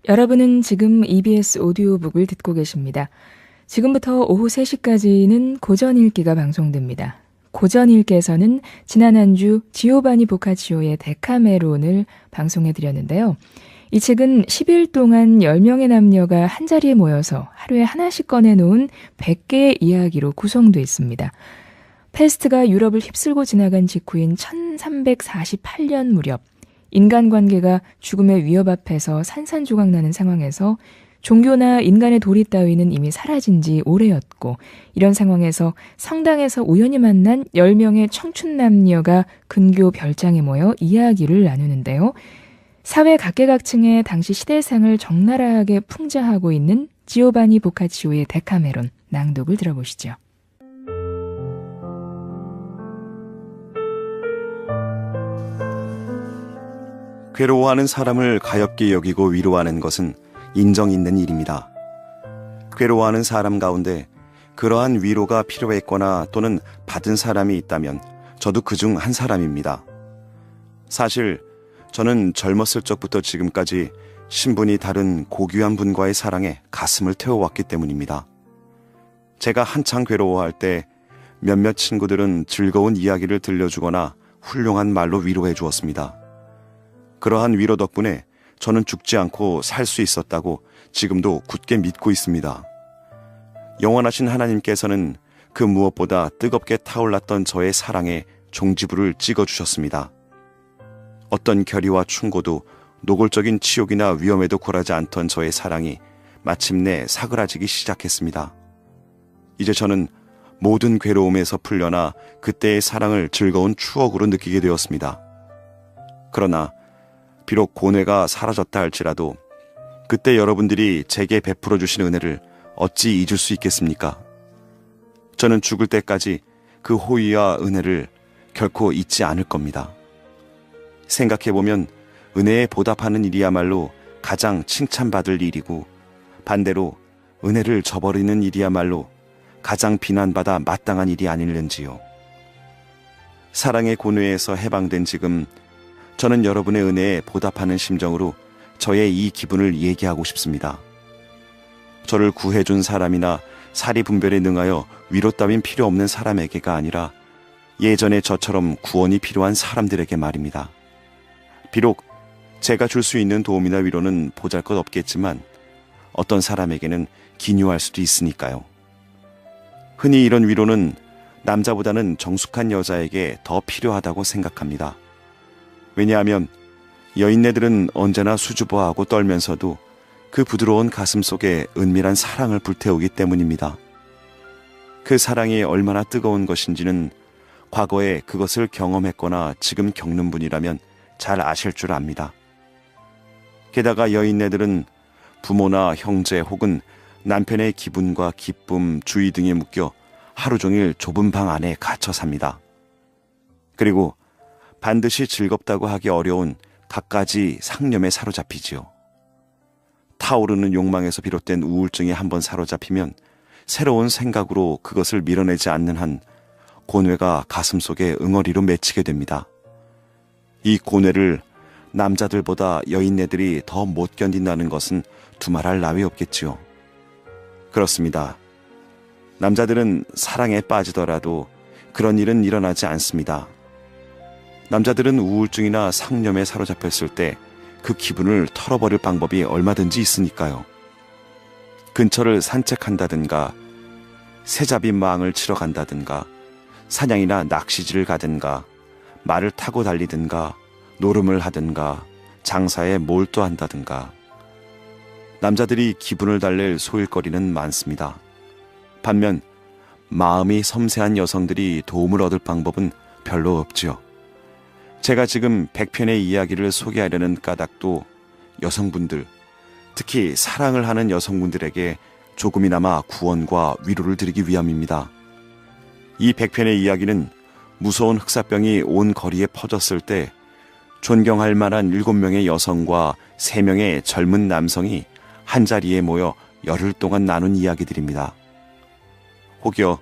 여러분은 지금 EBS 오디오북을 듣고 계십니다. 지금부터 오후 3시까지는 고전 읽기가 방송됩니다. 고전 읽기에서는 지난 한 주 지오바니 보카치오의 데카메론을 방송해드렸는데요. 이 책은 10일 동안 10명의 남녀가 한자리에 모여서 하루에 하나씩 꺼내놓은 100개의 이야기로 구성되어 있습니다. 패스트가 유럽을 휩쓸고 지나간 직후인 1348년 무렵, 인간관계가 죽음의 위협 앞에서 산산조각나는 상황에서 종교나 인간의 도리 따위는 이미 사라진 지 오래였고, 이런 상황에서 성당에서 우연히 만난 10명의 청춘 남녀가 근교 별장에 모여 이야기를 나누는데요. 사회 각계각층의 당시 시대상을 적나라하게 풍자하고 있는 지오바니 보카치오의 데카메론 낭독을 들어보시죠. 괴로워하는 사람을 가엽게 여기고 위로하는 것은 인정 있는 일입니다. 괴로워하는 사람 가운데 그러한 위로가 필요했거나 또는 받은 사람이 있다면 저도 그중 한 사람입니다. 사실 저는 젊었을 적부터 지금까지 신분이 다른 고귀한 분과의 사랑에 가슴을 태워왔기 때문입니다. 제가 한창 괴로워할 때 몇몇 친구들은 즐거운 이야기를 들려주거나 훌륭한 말로 위로해 주었습니다. 그러한 위로 덕분에 저는 죽지 않고 살 수 있었다고 지금도 굳게 믿고 있습니다. 영원하신 하나님께서는 그 무엇보다 뜨겁게 타올랐던 저의 사랑에 종지부를 찍어주셨습니다. 어떤 결의와 충고도 노골적인 치욕이나 위험에도 굴하지 않던 저의 사랑이 마침내 사그라지기 시작했습니다. 이제 저는 모든 괴로움에서 풀려나 그때의 사랑을 즐거운 추억으로 느끼게 되었습니다. 그러나 비록 고뇌가 사라졌다 할지라도 그때 여러분들이 제게 베풀어 주신 은혜를 어찌 잊을 수 있겠습니까? 저는 죽을 때까지 그 호의와 은혜를 결코 잊지 않을 겁니다. 생각해보면 은혜에 보답하는 일이야말로 가장 칭찬받을 일이고, 반대로 은혜를 저버리는 일이야말로 가장 비난받아 마땅한 일이 아닐는지요. 사랑의 고뇌에서 해방된 지금 저는 여러분의 은혜에 보답하는 심정으로 저의 이 기분을 얘기하고 싶습니다. 저를 구해준 사람이나 사리 분별에 능하여 위로 따윈 필요 없는 사람에게가 아니라 예전에 저처럼 구원이 필요한 사람들에게 말입니다. 비록 제가 줄 수 있는 도움이나 위로는 보잘것없겠지만 어떤 사람에게는 기묘할 수도 있으니까요. 흔히 이런 위로는 남자보다는 정숙한 여자에게 더 필요하다고 생각합니다. 왜냐하면 여인네들은 언제나 수줍어하고 떨면서도 그 부드러운 가슴 속에 은밀한 사랑을 불태우기 때문입니다. 그 사랑이 얼마나 뜨거운 것인지는 과거에 그것을 경험했거나 지금 겪는 분이라면 잘 아실 줄 압니다. 게다가 여인네들은 부모나 형제 혹은 남편의 기분과 기쁨, 주의 등에 묶여 하루 종일 좁은 방 안에 갇혀 삽니다. 그리고 반드시 즐겁다고 하기 어려운 갖가지 상념에 사로잡히지요. 타오르는 욕망에서 비롯된 우울증에 한번 사로잡히면 새로운 생각으로 그것을 밀어내지 않는 한 고뇌가 가슴속에 응어리로 맺히게 됩니다. 이 고뇌를 남자들보다 여인네들이 더 못 견딘다는 것은 두말할 나위 없겠지요. 그렇습니다. 남자들은 사랑에 빠지더라도 그런 일은 일어나지 않습니다. 남자들은 우울증이나 상념에 사로잡혔을 때 그 기분을 털어버릴 방법이 얼마든지 있으니까요. 근처를 산책한다든가, 새잡이 망을 치러 간다든가, 사냥이나 낚시질을 가든가, 말을 타고 달리든가, 노름을 하든가, 장사에 몰두한다든가. 남자들이 기분을 달랠 소일거리는 많습니다. 반면 마음이 섬세한 여성들이 도움을 얻을 방법은 별로 없지요. 제가 지금 100편의 이야기를 소개하려는 까닭도 여성분들, 특히 사랑을 하는 여성분들에게 조금이나마 구원과 위로를 드리기 위함입니다. 이 100편의 이야기는 무서운 흑사병이 온 거리에 퍼졌을 때 존경할 만한 7명의 여성과 3명의 젊은 남성이 한자리에 모여 열흘 동안 나눈 이야기들입니다. 혹여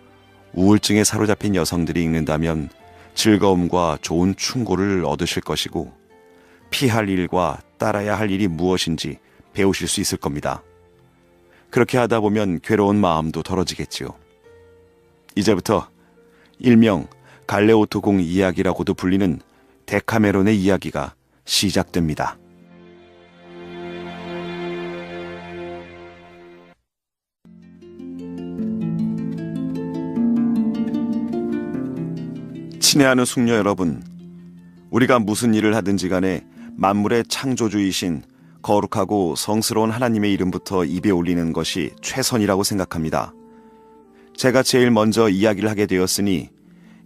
우울증에 사로잡힌 여성들이 읽는다면 즐거움과 좋은 충고를 얻으실 것이고, 피할 일과 따라야 할 일이 무엇인지 배우실 수 있을 겁니다. 그렇게 하다 보면 괴로운 마음도 덜어지겠지요. 이제부터 일명 갈레오토공 이야기라고도 불리는 데카메론의 이야기가 시작됩니다. 친애하는 숙녀 여러분, 우리가 무슨 일을 하든지 간에 만물의 창조주이신 거룩하고 성스러운 하나님의 이름부터 입에 올리는 것이 최선이라고 생각합니다. 제가 제일 먼저 이야기를 하게 되었으니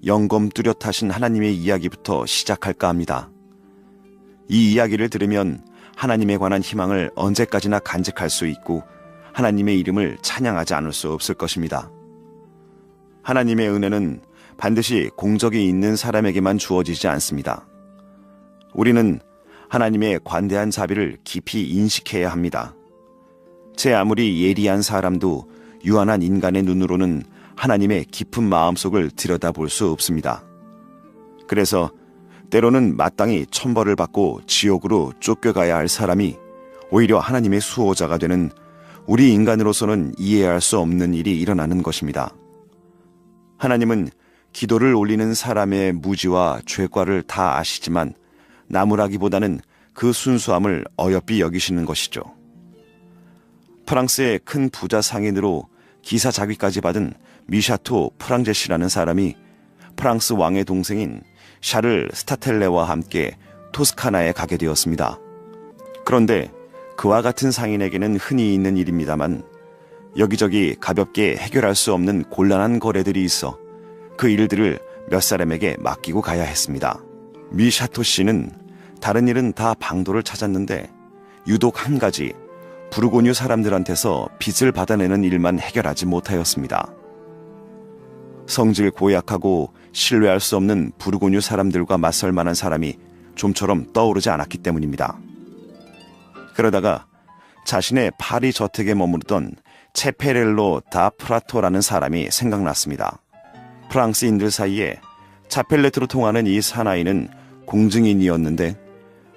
영검 뚜렷하신 하나님의 이야기부터 시작할까 합니다. 이 이야기를 들으면 하나님에 관한 희망을 언제까지나 간직할 수 있고 하나님의 이름을 찬양하지 않을 수 없을 것입니다. 하나님의 은혜는 반드시 공적이 있는 사람에게만 주어지지 않습니다. 우리는 하나님의 관대한 자비를 깊이 인식해야 합니다. 제 아무리 예리한 사람도 유한한 인간의 눈으로는 하나님의 깊은 마음속을 들여다볼 수 없습니다. 그래서 때로는 마땅히 천벌을 받고 지옥으로 쫓겨가야 할 사람이 오히려 하나님의 수호자가 되는 우리 인간으로서는 이해할 수 없는 일이 일어나는 것입니다. 하나님은 기도를 올리는 사람의 무지와 죄과를 다 아시지만 나무라기보다는 그 순수함을 어여삐 여기시는 것이죠. 프랑스의 큰 부자 상인으로 기사 자귀까지 받은 미샤토 프랑제시라는 사람이 프랑스 왕의 동생인 샤를 스타텔레와 함께 토스카나에 가게 되었습니다. 그런데 그와 같은 상인에게는 흔히 있는 일입니다만 여기저기 가볍게 해결할 수 없는 곤란한 거래들이 있어 그 일들을 몇 사람에게 맡기고 가야 했습니다. 미샤토 씨는 다른 일은 다 방도를 찾았는데 유독 한 가지 부르고뉴 사람들한테서 빚을 받아내는 일만 해결하지 못하였습니다. 성질 고약하고 신뢰할 수 없는 부르고뉴 사람들과 맞설 만한 사람이 좀처럼 떠오르지 않았기 때문입니다. 그러다가 자신의 파리 저택에 머무르던 체페렐로 다 프라토라는 사람이 생각났습니다. 프랑스인들 사이에 차펠레트로 통하는 이 사나이는 공증인이었는데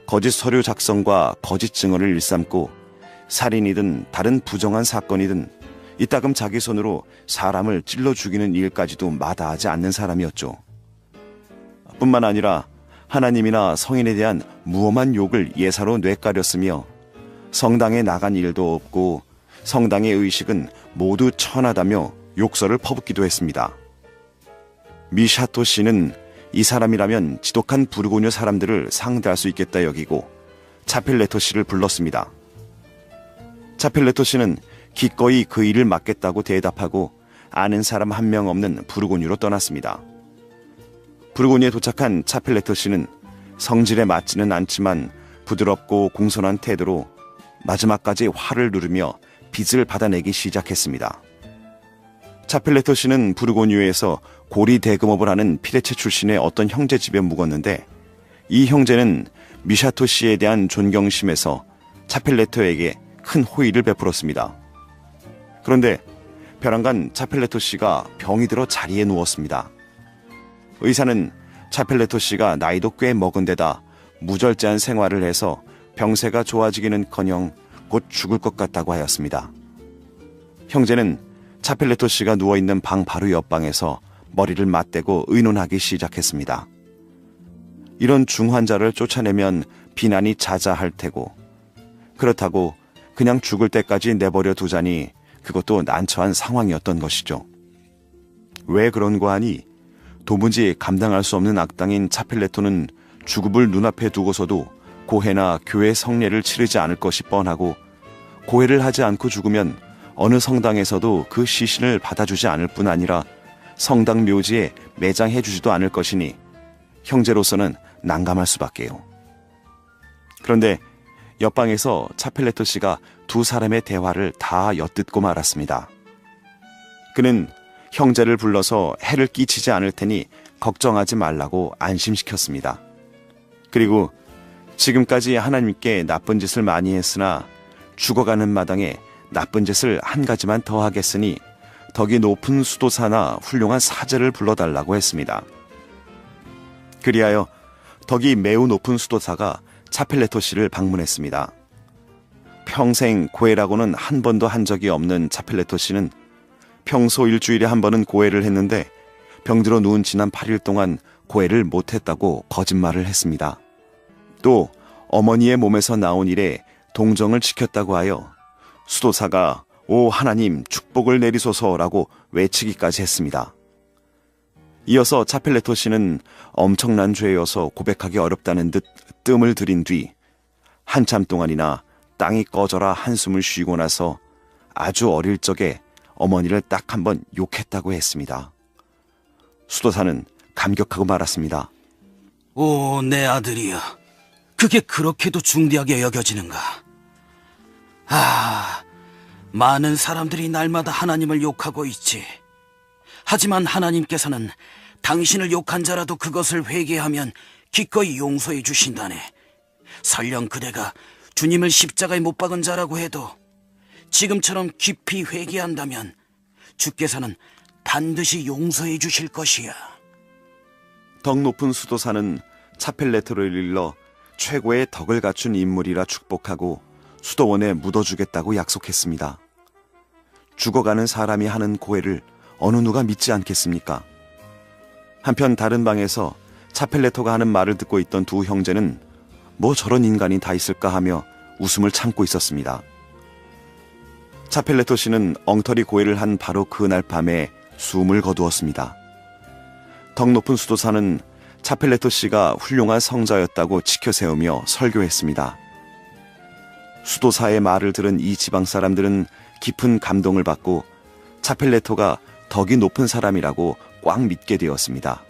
거짓 서류 작성과 거짓 증언을 일삼고 살인이든 다른 부정한 사건이든 이따금 자기 손으로 사람을 찔러 죽이는 일까지도 마다하지 않는 사람이었죠. 뿐만 아니라 하나님이나 성인에 대한 무엄한 욕을 예사로 뇌까렸으며 성당에 나간 일도 없고 성당의 의식은 모두 천하다며 욕설을 퍼붓기도 했습니다. 미샤토 씨는 이 사람이라면 지독한 부르고뉴 사람들을 상대할 수 있겠다 여기고 차필레토 씨를 불렀습니다. 차필레토 씨는 기꺼이 그 일을 맡겠다고 대답하고 아는 사람 한 명 없는 부르고뉴로 떠났습니다. 부르고뉴에 도착한 차필레토 씨는 성질에 맞지는 않지만 부드럽고 공손한 태도로 마지막까지 화를 누르며 빚을 받아내기 시작했습니다. 차필레토 씨는 부르고뉴에서 고리 대금업을 하는 피레체 출신의 어떤 형제 집에 묵었는데 이 형제는 미샤토 씨에 대한 존경심에서 차필레토에게 큰 호의를 베풀었습니다. 그런데 벼랑간 차필레토 씨가 병이 들어 자리에 누웠습니다. 의사는 차필레토 씨가 나이도 꽤 먹은 데다 무절제한 생활을 해서 병세가 좋아지기는커녕 곧 죽을 것 같다고 하였습니다. 형제는 차필레토 씨가 누워있는 방 바로 옆방에서 머리를 맞대고 의논하기 시작했습니다. 이런 중환자를 쫓아내면 비난이 자자할 테고 그렇다고 그냥 죽을 때까지 내버려 두자니 그것도 난처한 상황이었던 것이죠. 왜 그런고 하니 도무지 감당할 수 없는 악당인 차필레토는 죽음을 눈앞에 두고서도 고해나 교회 성례를 치르지 않을 것이 뻔하고 고해를 하지 않고 죽으면 어느 성당에서도 그 시신을 받아주지 않을 뿐 아니라 성당 묘지에 매장해주지도 않을 것이니 형제로서는 난감할 수밖에요. 그런데 옆방에서 차필레토 씨가 두 사람의 대화를 다 엿듣고 말았습니다. 그는 형제를 불러서 해를 끼치지 않을 테니 걱정하지 말라고 안심시켰습니다. 그리고 지금까지 하나님께 나쁜 짓을 많이 했으나 죽어가는 마당에 나쁜 짓을 한 가지만 더 하겠으니 덕이 높은 수도사나 훌륭한 사제를 불러달라고 했습니다. 그리하여 덕이 매우 높은 수도사가 차필레토 씨를 방문했습니다. 평생 고해라고는 한 번도 한 적이 없는 차펠레토 씨는 평소 일주일에 한 번은 고해를 했는데 병들어 누운 지난 8일 동안 고해를 못했다고 거짓말을 했습니다. 또 어머니의 몸에서 나온 일에 동정을 지켰다고 하여 수도사가 오 하나님 축복을 내리소서라고 외치기까지 했습니다. 이어서 차펠레토 씨는 엄청난 죄여서 고백하기 어렵다는 듯 뜸을 들인 뒤 한참 동안이나 땅이 꺼져라 한숨을 쉬고 나서 아주 어릴 적에 어머니를 딱 한 번 욕했다고 했습니다. 수도사는 감격하고 말았습니다. 오, 내 아들이여. 그게 그렇게도 중대하게 여겨지는가? 아, 많은 사람들이 날마다 하나님을 욕하고 있지. 하지만 하나님께서는 당신을 욕한 자라도 그것을 회개하면 기꺼이 용서해 주신다네. 설령 그대가 주님을 십자가에 못 박은 자라고 해도 지금처럼 깊이 회개한다면 주께서는 반드시 용서해 주실 것이야. 덕 높은 수도사는 차펠레토를 일러 최고의 덕을 갖춘 인물이라 축복하고 수도원에 묻어주겠다고 약속했습니다. 죽어가는 사람이 하는 고해를 어느 누가 믿지 않겠습니까? 한편 다른 방에서 차펠레토가 하는 말을 듣고 있던 두 형제는 뭐 저런 인간이 다 있을까 하며 웃음을 참고 있었습니다. 차펠레토 씨는 엉터리 고해를 한 바로 그날 밤에 숨을 거두었습니다. 덕 높은 수도사는 차펠레토 씨가 훌륭한 성자였다고 치켜세우며 설교했습니다. 수도사의 말을 들은 이 지방 사람들은 깊은 감동을 받고 차펠레토가 덕이 높은 사람이라고 꽉 믿게 되었습니다.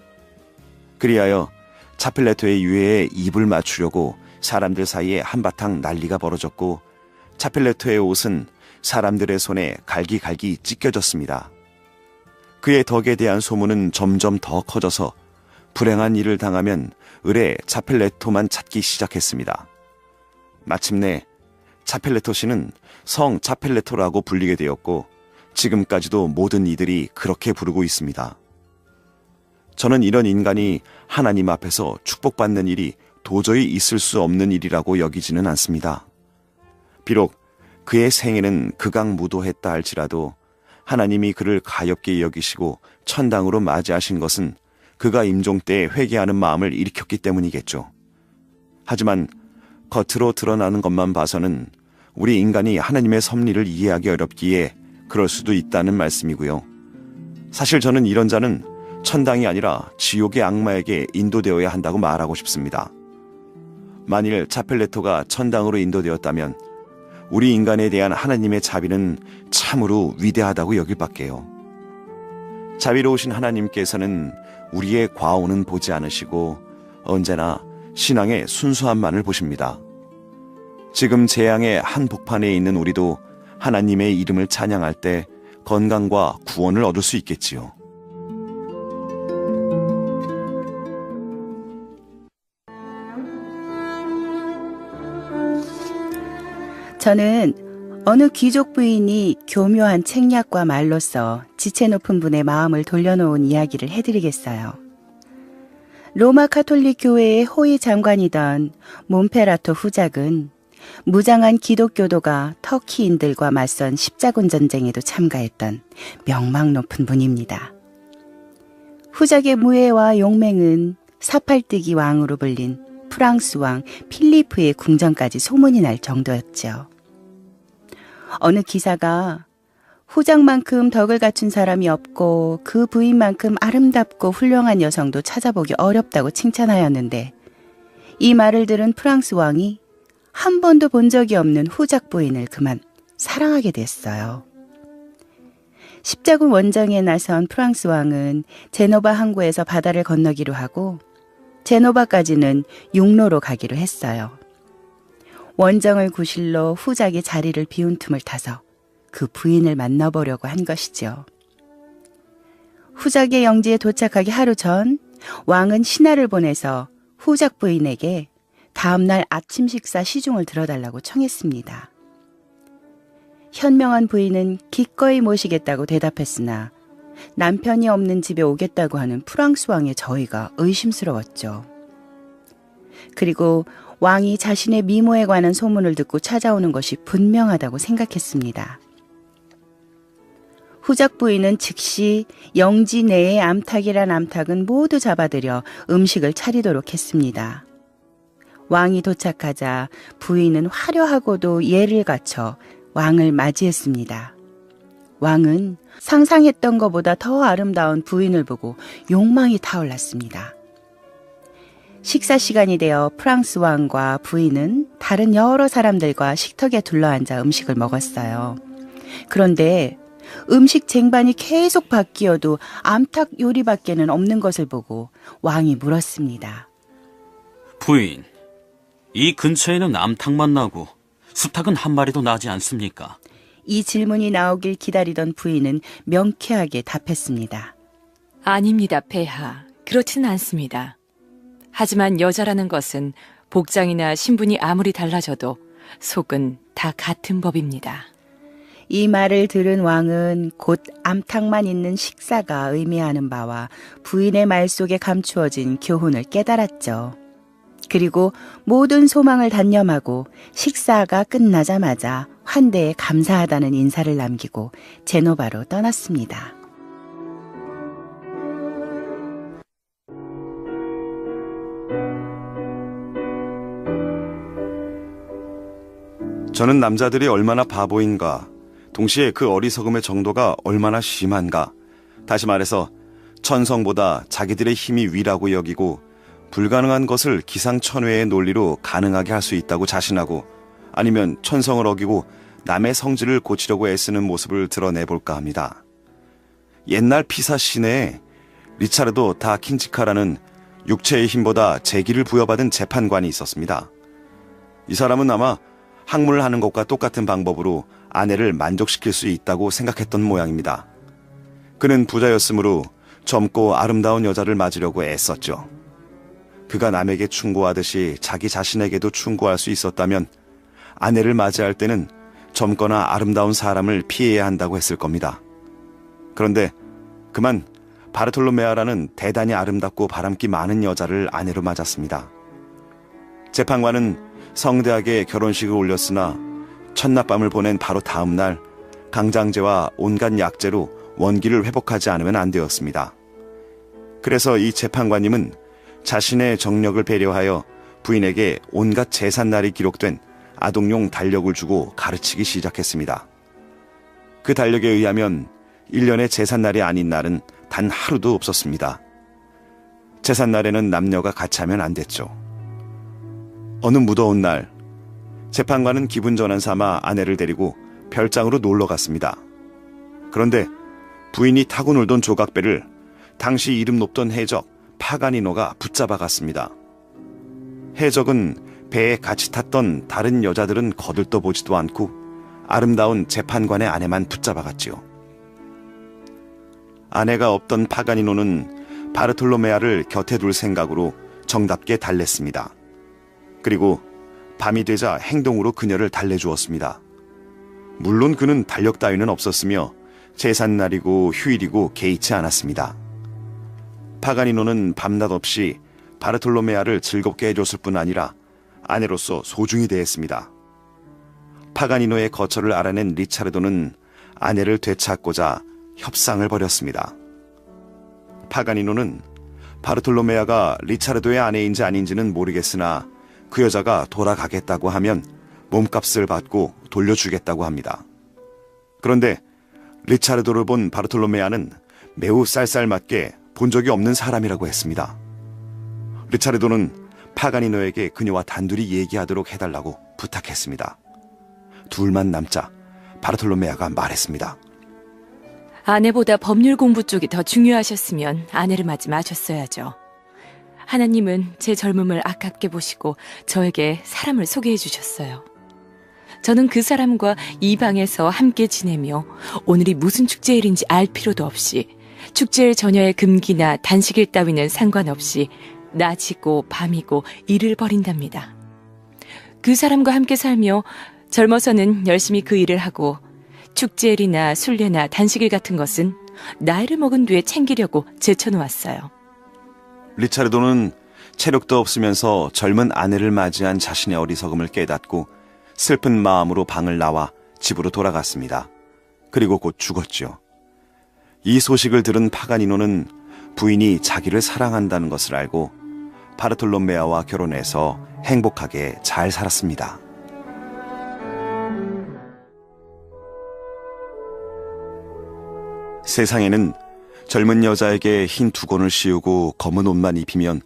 그리하여 차펠레토의 유해에 입을 맞추려고 사람들 사이에 한바탕 난리가 벌어졌고 차펠레토의 옷은 사람들의 손에 갈기갈기 찢겨졌습니다. 그의 덕에 대한 소문은 점점 더 커져서 불행한 일을 당하면 을에 차펠레토만 찾기 시작했습니다. 마침내 차펠레토 씨는 성 차펠레토라고 불리게 되었고 지금까지도 모든 이들이 그렇게 부르고 있습니다. 저는 이런 인간이 하나님 앞에서 축복받는 일이 도저히 있을 수 없는 일이라고 여기지는 않습니다. 비록 그의 생애는 극악무도했다 할지라도 하나님이 그를 가엾게 여기시고 천당으로 맞이하신 것은 그가 임종 때 회개하는 마음을 일으켰기 때문이겠죠. 하지만 겉으로 드러나는 것만 봐서는 우리 인간이 하나님의 섭리를 이해하기 어렵기에 그럴 수도 있다는 말씀이고요. 사실 저는 이런 자는 천당이 아니라 지옥의 악마에게 인도되어야 한다고 말하고 싶습니다. 만일 차펠레토가 천당으로 인도되었다면 우리 인간에 대한 하나님의 자비는 참으로 위대하다고 여길 밖에요. 자비로우신 하나님께서는 우리의 과오는 보지 않으시고 언제나 신앙의 순수함만을 보십니다. 지금 재앙의 한복판에 있는 우리도 하나님의 이름을 찬양할 때 건강과 구원을 얻을 수 있겠지요. 저는 어느 귀족 부인이 교묘한 책략과 말로써 지체 높은 분의 마음을 돌려놓은 이야기를 해드리겠어요. 로마 카톨릭 교회의 호위 장관이던 몬페라토 후작은 무장한 기독교도가 터키인들과 맞선 십자군 전쟁에도 참가했던 명망 높은 분입니다. 후작의 무예와 용맹은 사팔뜨기 왕으로 불린 프랑스 왕 필리프의 궁전까지 소문이 날 정도였죠. 어느 기사가 후작만큼 덕을 갖춘 사람이 없고 그 부인만큼 아름답고 훌륭한 여성도 찾아보기 어렵다고 칭찬하였는데 이 말을 들은 프랑스 왕이 한 번도 본 적이 없는 후작 부인을 그만 사랑하게 됐어요. 십자군 원정에 나선 프랑스 왕은 제노바 항구에서 바다를 건너기로 하고 제노바까지는 육로로 가기로 했어요. 원정을 구실로 후작이 자리를 비운 틈을 타서 그 부인을 만나보려고 한 것이죠. 후작의 영지에 도착하기 하루 전 왕은 신하를 보내서 후작 부인에게 다음날 아침 식사 시중을 들어달라고 청했습니다. 현명한 부인은 기꺼이 모시겠다고 대답했으나 남편이 없는 집에 오겠다고 하는 프랑스 왕의 저의가 의심스러웠죠. 그리고 왕이 자신의 미모에 관한 소문을 듣고 찾아오는 것이 분명하다고 생각했습니다. 후작 부인은 즉시 영지 내의 암탉이란 암탉은 모두 잡아들여 음식을 차리도록 했습니다. 왕이 도착하자 부인은 화려하고도 예를 갖춰 왕을 맞이했습니다. 왕은 상상했던 것보다 더 아름다운 부인을 보고 욕망이 타올랐습니다. 식사 시간이 되어 프랑스 왕과 부인은 다른 여러 사람들과 식탁에 둘러앉아 음식을 먹었어요. 그런데 음식 쟁반이 계속 바뀌어도 암탉 요리밖에는 없는 것을 보고 왕이 물었습니다. 부인, 이 근처에는 암탉만 나고 수탉은 한 마리도 나지 않습니까? 이 질문이 나오길 기다리던 부인은 명쾌하게 답했습니다. 아닙니다, 폐하. 그렇지는 않습니다. 하지만 여자라는 것은 복장이나 신분이 아무리 달라져도 속은 다 같은 법입니다. 이 말을 들은 왕은 곧 암탉만 있는 식사가 의미하는 바와 부인의 말 속에 감추어진 교훈을 깨달았죠. 그리고 모든 소망을 단념하고 식사가 끝나자마자 환대에 감사하다는 인사를 남기고 제노바로 떠났습니다. 저는 남자들이 얼마나 바보인가, 동시에 그 어리석음의 정도가 얼마나 심한가, 다시 말해서 천성보다 자기들의 힘이 위라고 여기고 불가능한 것을 기상천외의 논리로 가능하게 할 수 있다고 자신하고, 아니면 천성을 어기고 남의 성질을 고치려고 애쓰는 모습을 드러내볼까 합니다. 옛날 피사 시내에 리차르도 다 킨지카라는 육체의 힘보다 재기를 부여받은 재판관이 있었습니다. 이 사람은 아마 학문을 하는 것과 똑같은 방법으로 아내를 만족시킬 수 있다고 생각했던 모양입니다. 그는 부자였으므로 젊고 아름다운 여자를 맞으려고 애썼죠. 그가 남에게 충고하듯이 자기 자신에게도 충고할 수 있었다면 아내를 맞이할 때는 젊거나 아름다운 사람을 피해야 한다고 했을 겁니다. 그런데 그만 바르톨로메아라는 대단히 아름답고 바람기 많은 여자를 아내로 맞았습니다. 재판관은 성대하게 결혼식을 올렸으나 첫날밤을 보낸 바로 다음 날 강장제와 온갖 약재로 원기를 회복하지 않으면 안 되었습니다. 그래서 이 재판관님은 자신의 정력을 배려하여 부인에게 온갖 제삿날이 기록된 아동용 달력을 주고 가르치기 시작했습니다. 그 달력에 의하면 1년의 제삿날이 아닌 날은 단 하루도 없었습니다. 제삿날에는 남녀가 같이 하면 안 됐죠. 어느 무더운 날, 재판관은 기분 전환 삼아 아내를 데리고 별장으로 놀러 갔습니다. 그런데 부인이 타고 놀던 조각배를 당시 이름 높던 해적 파가니노가 붙잡아 갔습니다. 해적은 배에 같이 탔던 다른 여자들은 거들떠보지도 않고 아름다운 재판관의 아내만 붙잡아 갔지요. 아내가 없던 파가니노는 바르톨로메아를 곁에 둘 생각으로 정답게 달랬습니다. 그리고 밤이 되자 행동으로 그녀를 달래주었습니다. 물론 그는 달력 따위는 없었으며 제삿날이고 휴일이고 개의치 않았습니다. 파가니노는 밤낮 없이 바르톨로메아를 즐겁게 해줬을 뿐 아니라 아내로서 소중히 대했습니다. 파가니노의 거처를 알아낸 리차르도는 아내를 되찾고자 협상을 벌였습니다. 파가니노는 바르톨로메아가 리차르도의 아내인지 아닌지는 모르겠으나 그 여자가 돌아가겠다고 하면 몸값을 받고 돌려주겠다고 합니다. 그런데 리차르도를 본 바르톨로메아는 매우 쌀쌀맞게 본 적이 없는 사람이라고 했습니다. 리차르도는 파가니노에게 그녀와 단둘이 얘기하도록 해달라고 부탁했습니다. 둘만 남자 바르톨로메아가 말했습니다. 아내보다 법률 공부 쪽이 더 중요하셨으면 아내를 맞지 마셨어야죠. 하나님은 제 젊음을 아깝게 보시고 저에게 사람을 소개해 주셨어요. 저는 그 사람과 이 방에서 함께 지내며 오늘이 무슨 축제일인지 알 필요도 없이 축제일 전혀의 금기나 단식일 따위는 상관없이 낮이고 밤이고 일을 벌인답니다. 그 사람과 함께 살며 젊어서는 열심히 그 일을 하고 축제일이나 순례나 단식일 같은 것은 나이를 먹은 뒤에 챙기려고 제쳐놓았어요. 리차르도는 체력도 없으면서 젊은 아내를 맞이한 자신의 어리석음을 깨닫고 슬픈 마음으로 방을 나와 집으로 돌아갔습니다. 그리고 곧 죽었죠. 이 소식을 들은 파가니노는 부인이 자기를 사랑한다는 것을 알고 바르톨롬메아와 결혼해서 행복하게 잘 살았습니다. 세상에는 젊은 여자에게 흰 두건을 씌우고 검은 옷만 입히면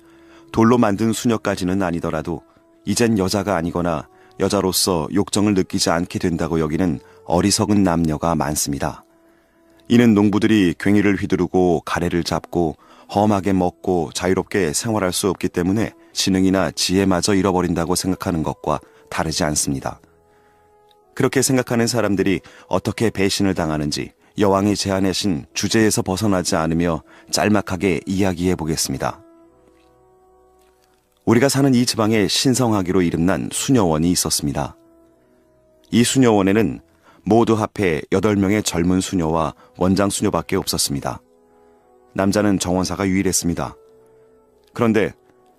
돌로 만든 수녀까지는 아니더라도 이젠 여자가 아니거나 여자로서 욕정을 느끼지 않게 된다고 여기는 어리석은 남녀가 많습니다. 이는 농부들이 괭이를 휘두르고 가래를 잡고 험하게 먹고 자유롭게 생활할 수 없기 때문에 지능이나 지혜마저 잃어버린다고 생각하는 것과 다르지 않습니다. 그렇게 생각하는 사람들이 어떻게 배신을 당하는지 여왕이 제안하신 주제에서 벗어나지 않으며 짤막하게 이야기해 보겠습니다. 우리가 사는 이 지방에 신성하기로 이름난 수녀원이 있었습니다. 이 수녀원에는 모두 합해 8명의 젊은 수녀와 원장 수녀밖에 없었습니다. 남자는 정원사가 유일했습니다. 그런데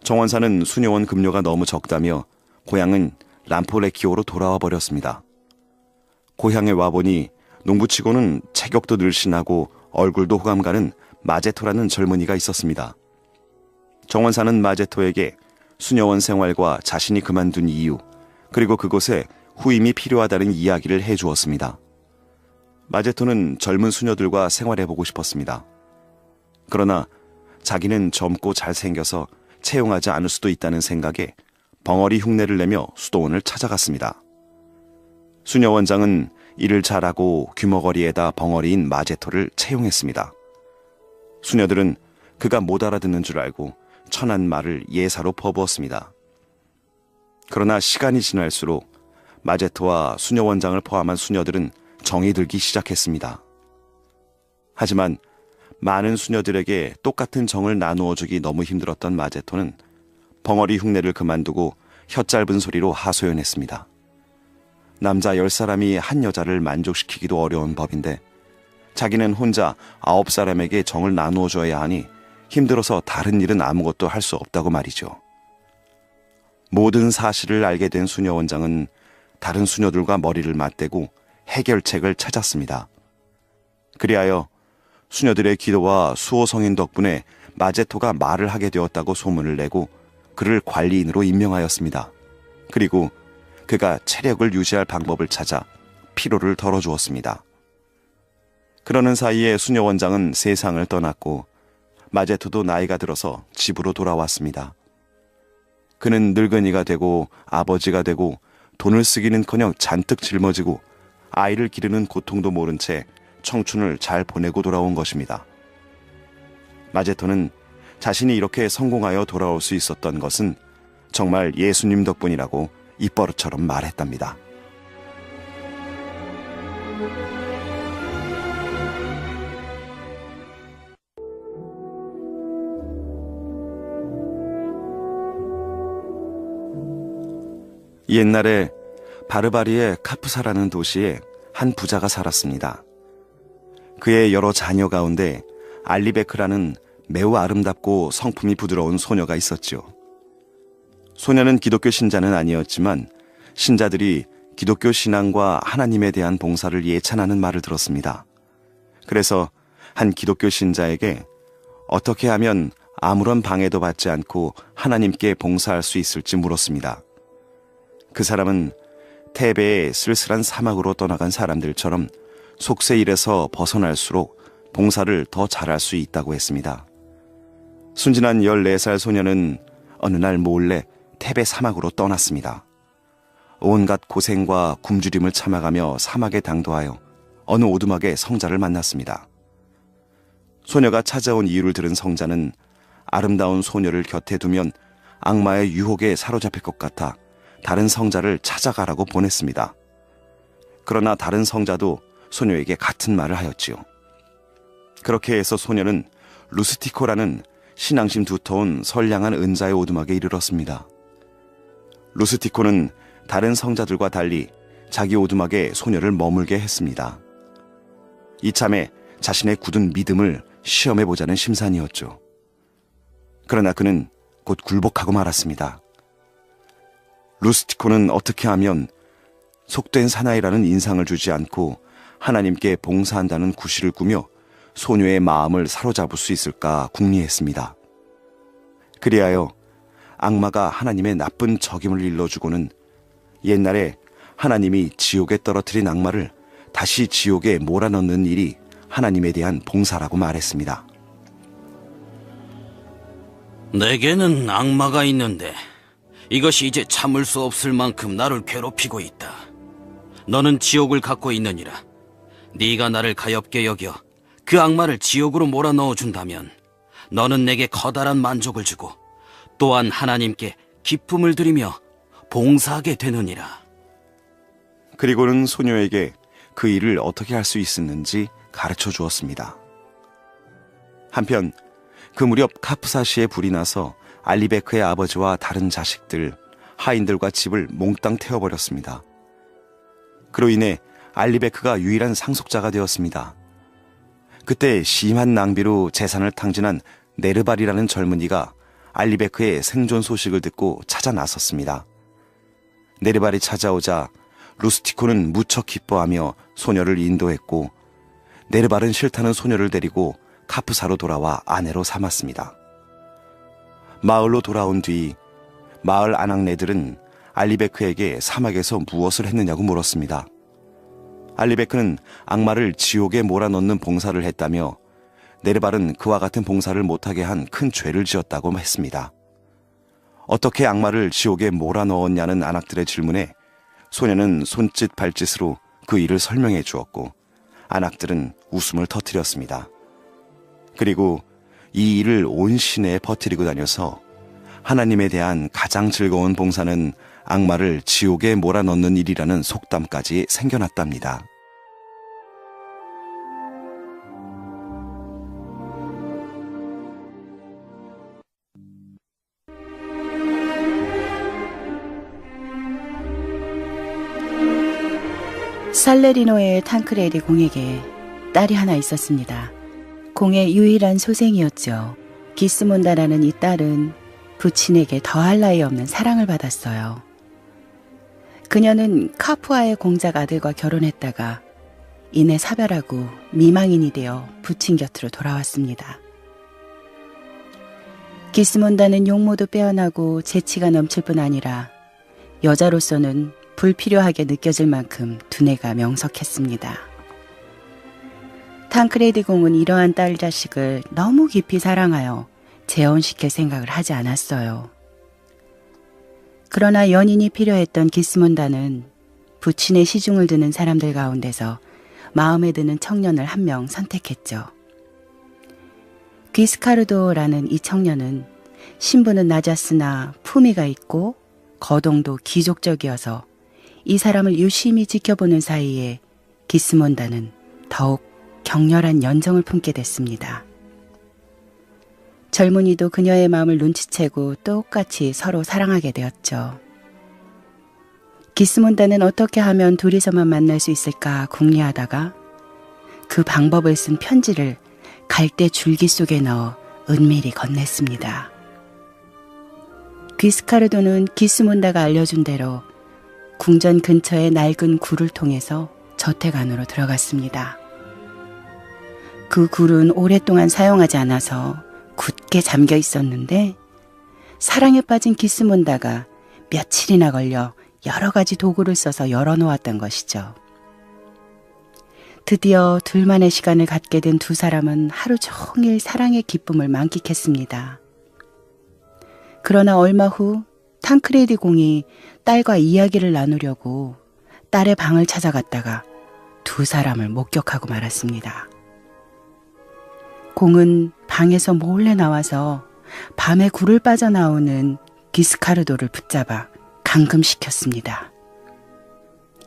정원사는 수녀원 급료가 너무 적다며 고향은 람포레키오로 돌아와 버렸습니다. 고향에 와보니 농부치고는 체격도 늘씬하고 얼굴도 호감 가는 마제토라는 젊은이가 있었습니다. 정원사는 마제토에게 수녀원 생활과 자신이 그만둔 이유, 그리고 그곳에 후임이 필요하다는 이야기를 해주었습니다. 마제토는 젊은 수녀들과 생활해보고 싶었습니다. 그러나 자기는 젊고 잘생겨서 채용하지 않을 수도 있다는 생각에 벙어리 흉내를 내며 수도원을 찾아갔습니다. 수녀원장은 일을 잘하고 귀머거리에다 벙어리인 마제토를 채용했습니다. 수녀들은 그가 못 알아듣는 줄 알고 천한 말을 예사로 퍼부었습니다. 그러나 시간이 지날수록 마제토와 수녀원장을 포함한 수녀들은 정이 들기 시작했습니다. 하지만 많은 수녀들에게 똑같은 정을 나누어주기 너무 힘들었던 마제토는 벙어리 흉내를 그만두고 혀짧은 소리로 하소연했습니다. 남자 10사람이 한 여자를 만족시키기도 어려운 법인데 자기는 혼자 9사람에게 정을 나누어줘야 하니 힘들어서 다른 일은 아무것도 할 수 없다고 말이죠. 모든 사실을 알게 된 수녀원장은 다른 수녀들과 머리를 맞대고 해결책을 찾았습니다. 그리하여 수녀들의 기도와 수호 성인 덕분에 마제토가 말을 하게 되었다고 소문을 내고 그를 관리인으로 임명하였습니다. 그리고 그가 체력을 유지할 방법을 찾아 피로를 덜어주었습니다. 그러는 사이에 수녀원장은 세상을 떠났고 마제토도 나이가 들어서 집으로 돌아왔습니다. 그는 늙은이가 되고 아버지가 되고 돈을 쓰기는커녕 잔뜩 짊어지고 아이를 기르는 고통도 모른 채 청춘을 잘 보내고 돌아온 것입니다. 마제토는 자신이 이렇게 성공하여 돌아올 수 있었던 것은 정말 예수님 덕분이라고 입버릇처럼 말했답니다. 옛날에 바르바리의 카프사라는 도시에 한 부자가 살았습니다. 그의 여러 자녀 가운데 알리베크라는 매우 아름답고 성품이 부드러운 소녀가 있었죠. 소녀는 기독교 신자는 아니었지만 신자들이 기독교 신앙과 하나님에 대한 봉사를 예찬하는 말을 들었습니다. 그래서 한 기독교 신자에게 어떻게 하면 아무런 방해도 받지 않고 하나님께 봉사할 수 있을지 물었습니다. 그 사람은 테베의 쓸쓸한 사막으로 떠나간 사람들처럼 속세일에서 벗어날수록 봉사를 더 잘할 수 있다고 했습니다. 순진한 14살 소녀는 어느 날 몰래 테베 사막으로 떠났습니다. 온갖 고생과 굶주림을 참아가며 사막에 당도하여 어느 오두막에 성자를 만났습니다. 소녀가 찾아온 이유를 들은 성자는 아름다운 소녀를 곁에 두면 악마의 유혹에 사로잡힐 것 같아 다른 성자를 찾아가라고 보냈습니다. 그러나 다른 성자도 소녀에게 같은 말을 하였지요. 그렇게 해서 소녀는 루스티코라는 신앙심 두터운 선량한 은자의 오두막에 이르렀습니다. 루스티코는 다른 성자들과 달리 자기 오두막에 소녀를 머물게 했습니다. 이참에 자신의 굳은 믿음을 시험해보자는 심산이었죠. 그러나 그는 곧 굴복하고 말았습니다. 루스티코는 어떻게 하면 속된 사나이라는 인상을 주지 않고 하나님께 봉사한다는 구실을 꾸며 소녀의 마음을 사로잡을 수 있을까 궁리했습니다. 그리하여 악마가 하나님의 나쁜 적임을 일러주고는 옛날에 하나님이 지옥에 떨어뜨린 악마를 다시 지옥에 몰아넣는 일이 하나님에 대한 봉사라고 말했습니다. 내게는 악마가 있는데 이것이 이제 참을 수 없을 만큼 나를 괴롭히고 있다. 너는 지옥을 갖고 있느니라. 네가 나를 가엾게 여겨 그 악마를 지옥으로 몰아넣어준다면 너는 내게 커다란 만족을 주고 또한 하나님께 기쁨을 드리며 봉사하게 되느니라. 그리고는 소녀에게 그 일을 어떻게 할 수 있었는지 가르쳐 주었습니다. 한편 그 무렵 카프사시에 불이 나서 알리베크의 아버지와 다른 자식들, 하인들과 집을 몽땅 태워버렸습니다. 그로 인해 알리베크가 유일한 상속자가 되었습니다. 그때 심한 낭비로 재산을 탕진한 네르발이라는 젊은이가 알리베크의 생존 소식을 듣고 찾아 나섰습니다. 네르발이 찾아오자 루스티코는 무척 기뻐하며 소녀를 인도했고 네르발은 싫다는 소녀를 데리고 카프사로 돌아와 아내로 삼았습니다. 마을로 돌아온 뒤 마을 아낙네들은 알리베크에게 사막에서 무엇을 했느냐고 물었습니다. 알리베크는 악마를 지옥에 몰아넣는 봉사를 했다며 네르발은 그와 같은 봉사를 못하게 한 큰 죄를 지었다고 했습니다. 어떻게 악마를 지옥에 몰아넣었냐는 아낙들의 질문에 소녀는 손짓 발짓으로 그 일을 설명해 주었고 아낙들은 웃음을 터뜨렸습니다. 그리고 이 일을 온 시내에 퍼뜨리고 다녀서 하나님에 대한 가장 즐거운 봉사는 악마를 지옥에 몰아넣는 일이라는 속담까지 생겨났답니다. 살레리노의 탕크레디 공에게 딸이 하나 있었습니다. 공의 유일한 소생이었죠. 기스몬다라는 이 딸은 부친에게 더할 나위 없는 사랑을 받았어요. 그녀는 카푸아의 공작 아들과 결혼했다가 이내 사별하고 미망인이 되어 부친 곁으로 돌아왔습니다. 기스몬다는 용모도 빼어나고 재치가 넘칠 뿐 아니라 여자로서는 불필요하게 느껴질 만큼 두뇌가 명석했습니다. 탕크레디 공은 이러한 딸 자식을 너무 깊이 사랑하여 재혼시킬 생각을 하지 않았어요. 그러나 연인이 필요했던 기스몬다는 부친의 시중을 드는 사람들 가운데서 마음에 드는 청년을 한 명 선택했죠. 귀스카르도라는 이 청년은 신분은 낮았으나 품위가 있고 거동도 귀족적이어서 이 사람을 유심히 지켜보는 사이에 기스몬다는 더욱 격렬한 연정을 품게 됐습니다. 젊은이도 그녀의 마음을 눈치채고 똑같이 서로 사랑하게 되었죠. 기스몬다는 어떻게 하면 둘이서만 만날 수 있을까 궁리하다가 그 방법을 쓴 편지를 갈대 줄기 속에 넣어 은밀히 건넸습니다. 귀스카르도는 기스몬다가 알려준 대로 궁전 근처의 낡은 굴을 통해서 저택 안으로 들어갔습니다. 그 굴은 오랫동안 사용하지 않아서 굳게 잠겨 있었는데 사랑에 빠진 기스몬다가 며칠이나 걸려 여러 가지 도구를 써서 열어놓았던 것이죠. 드디어 둘만의 시간을 갖게 된 두 사람은 하루 종일 사랑의 기쁨을 만끽했습니다. 그러나 얼마 후 탕크레디 공이 딸과 이야기를 나누려고 딸의 방을 찾아갔다가 두 사람을 목격하고 말았습니다. 공은 방에서 몰래 나와서 밤에 굴을 빠져나오는 기스카르도를 붙잡아 감금시켰습니다.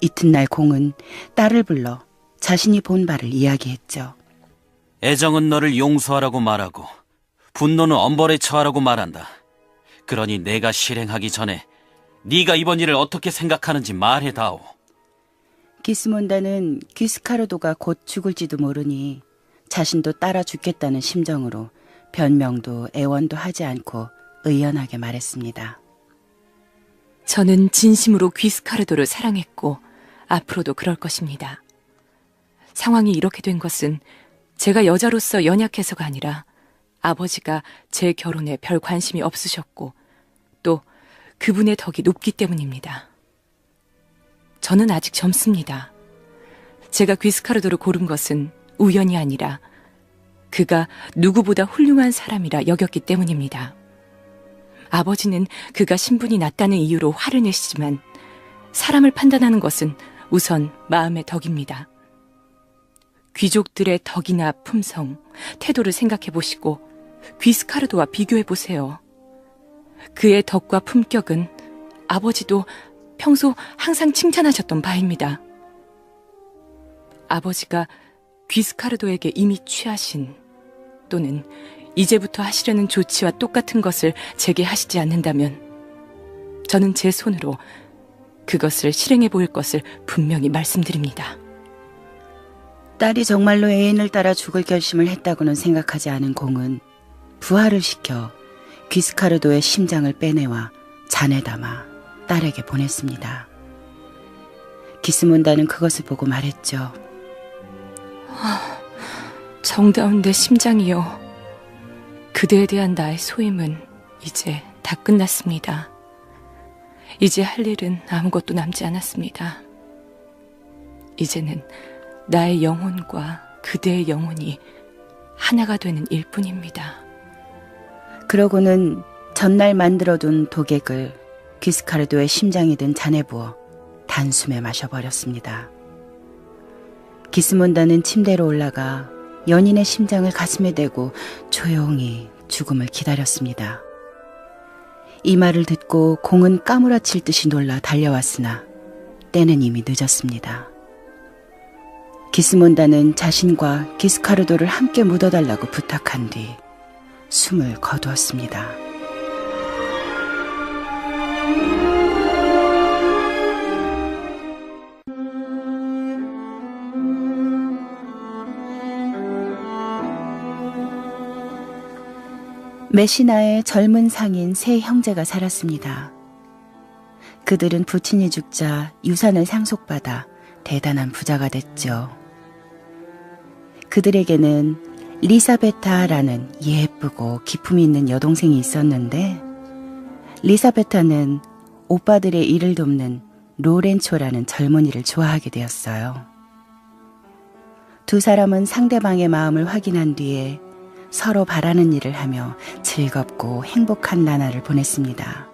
이튿날 공은 딸을 불러 자신이 본 바를 이야기했죠. 애정은 너를 용서하라고 말하고 분노는 엄벌에 처하라고 말한다. 그러니 내가 실행하기 전에 네가 이번 일을 어떻게 생각하는지 말해다오. 기스몬다는 귀스카르도가 곧 죽을지도 모르니 자신도 따라 죽겠다는 심정으로 변명도 애원도 하지 않고 의연하게 말했습니다. 저는 진심으로 귀스카르도를 사랑했고 앞으로도 그럴 것입니다. 상황이 이렇게 된 것은 제가 여자로서 연약해서가 아니라 아버지가 제 결혼에 별 관심이 없으셨고 또 그분의 덕이 높기 때문입니다. 저는 아직 젊습니다. 제가 귀스카르도를 고른 것은 우연이 아니라 그가 누구보다 훌륭한 사람이라 여겼기 때문입니다. 아버지는 그가 신분이 낮다는 이유로 화를 내시지만 사람을 판단하는 것은 우선 마음의 덕입니다. 귀족들의 덕이나 품성, 태도를 생각해 보시고 귀스카르도와 비교해 보세요. 그의 덕과 품격은 아버지도 평소 항상 칭찬하셨던 바입니다. 아버지가 귀스카르도에게 이미 취하신 또는 이제부터 하시려는 조치와 똑같은 것을 제게 하시지 않는다면 저는 제 손으로 그것을 실행해 보일 것을 분명히 말씀드립니다. 딸이 정말로 애인을 따라 죽을 결심을 했다고는 생각하지 않은 공은 부하를 시켜 귀스카르도의 심장을 빼내와 잔에 담아 딸에게 보냈습니다. 기스문다는 그것을 보고 말했죠. 정다운 내 심장이여, 그대에 대한 나의 소임은 이제 다 끝났습니다. 이제 할 일은 아무것도 남지 않았습니다. 이제는 나의 영혼과 그대의 영혼이 하나가 되는 일뿐입니다. 그러고는 전날 만들어둔 독액을 귀스카르도의 심장이 든 잔에 부어 단숨에 마셔버렸습니다. 기스문다는 침대로 올라가 연인의 심장을 가슴에 대고 조용히 죽음을 기다렸습니다. 이 말을 듣고 공은 까무라칠 듯이 놀라 달려왔으나 때는 이미 늦었습니다. 기스문다는 자신과 기스카르도를 함께 묻어달라고 부탁한 뒤 숨을 거두었습니다. 메시나에 젊은 상인 세 형제가 살았습니다. 그들은 부친이 죽자 유산을 상속받아 대단한 부자가 됐죠. 그들에게는 리사베타라는 예쁘고 기품이 있는 여동생이 있었는데 리사베타는 오빠들의 일을 돕는 로렌초라는 젊은이를 좋아하게 되었어요. 두 사람은 상대방의 마음을 확인한 뒤에 서로 바라는 일을 하며 즐겁고 행복한 나날을 보냈습니다.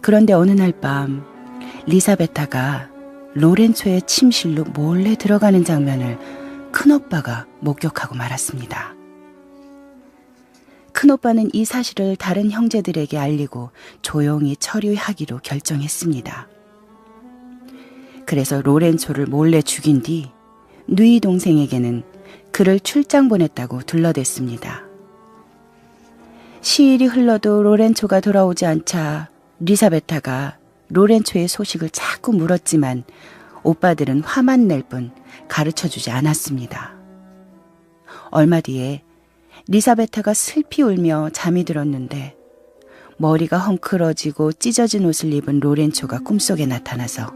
그런데 어느 날 밤 리사베타가 로렌초의 침실로 몰래 들어가는 장면을 큰오빠가 목격하고 말았습니다. 큰오빠는 이 사실을 다른 형제들에게 알리고 조용히 처리하기로 결정했습니다. 그래서 로렌초를 몰래 죽인 뒤 누이 동생에게는 그를 출장 보냈다고 둘러댔습니다. 시일이 흘러도 로렌초가 돌아오지 않자 리사베타가 로렌초의 소식을 자꾸 물었지만 오빠들은 화만 낼 뿐 가르쳐주지 않았습니다. 얼마 뒤에 리사베타가 슬피 울며 잠이 들었는데 머리가 헝클어지고 찢어진 옷을 입은 로렌초가 꿈속에 나타나서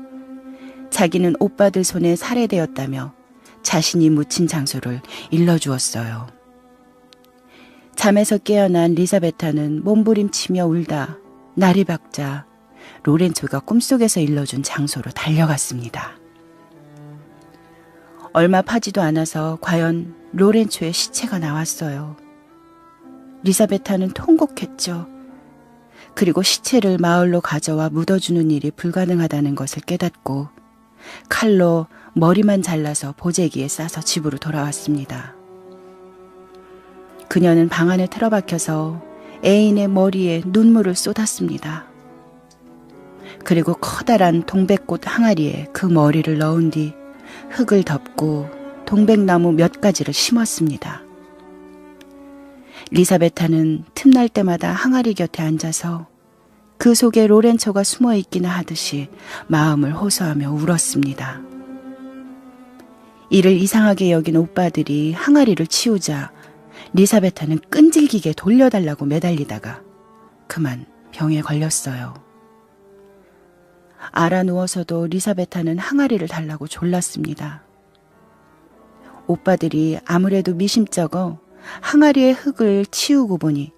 자기는 오빠들 손에 살해되었다며 자신이 묻힌 장소를 일러주었어요. 잠에서 깨어난 리사베타는 몸부림치며 울다 날이 밝자 로렌초가 꿈속에서 일러준 장소로 달려갔습니다. 얼마 파지도 않아서 과연 로렌초의 시체가 나왔어요. 리사베타는 통곡했죠. 그리고 시체를 마을로 가져와 묻어주는 일이 불가능하다는 것을 깨닫고 칼로 머리만 잘라서 보재기에 싸서 집으로 돌아왔습니다. 그녀는 방 안에 틀어박혀서 애인의 머리에 눈물을 쏟았습니다. 그리고 커다란 동백꽃 항아리에 그 머리를 넣은 뒤 흙을 덮고 동백나무 몇 가지를 심었습니다. 리사베타는 틈날 때마다 항아리 곁에 앉아서 그 속에 로렌초가 숨어 있기나 하듯이 마음을 호소하며 울었습니다. 이를 이상하게 여긴 오빠들이 항아리를 치우자 리사베타는 끈질기게 돌려달라고 매달리다가 그만 병에 걸렸어요. 알아 누워서도 리사베타는 항아리를 달라고 졸랐습니다. 오빠들이 아무래도 미심쩍어 항아리의 흙을 치우고 보니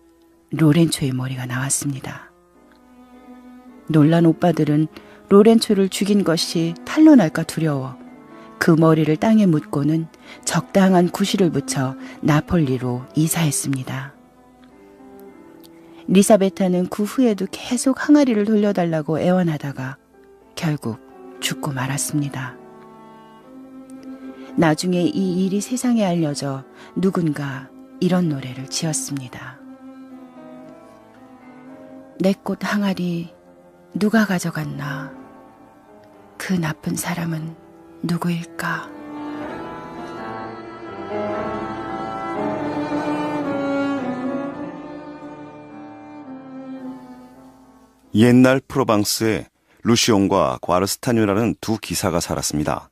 로렌초의 머리가 나왔습니다. 놀란 오빠들은 로렌초를 죽인 것이 탄로날까 두려워 그 머리를 땅에 묻고는 적당한 구실을 붙여 나폴리로 이사했습니다. 리사베타는 그 후에도 계속 항아리를 돌려달라고 애원하다가 결국 죽고 말았습니다. 나중에 이 일이 세상에 알려져 누군가 이런 노래를 지었습니다. 내 꽃 항아리 누가 가져갔나? 그 나쁜 사람은 누구일까? 옛날 프로방스에 루시옹과 과르스타뉴라는 두 기사가 살았습니다.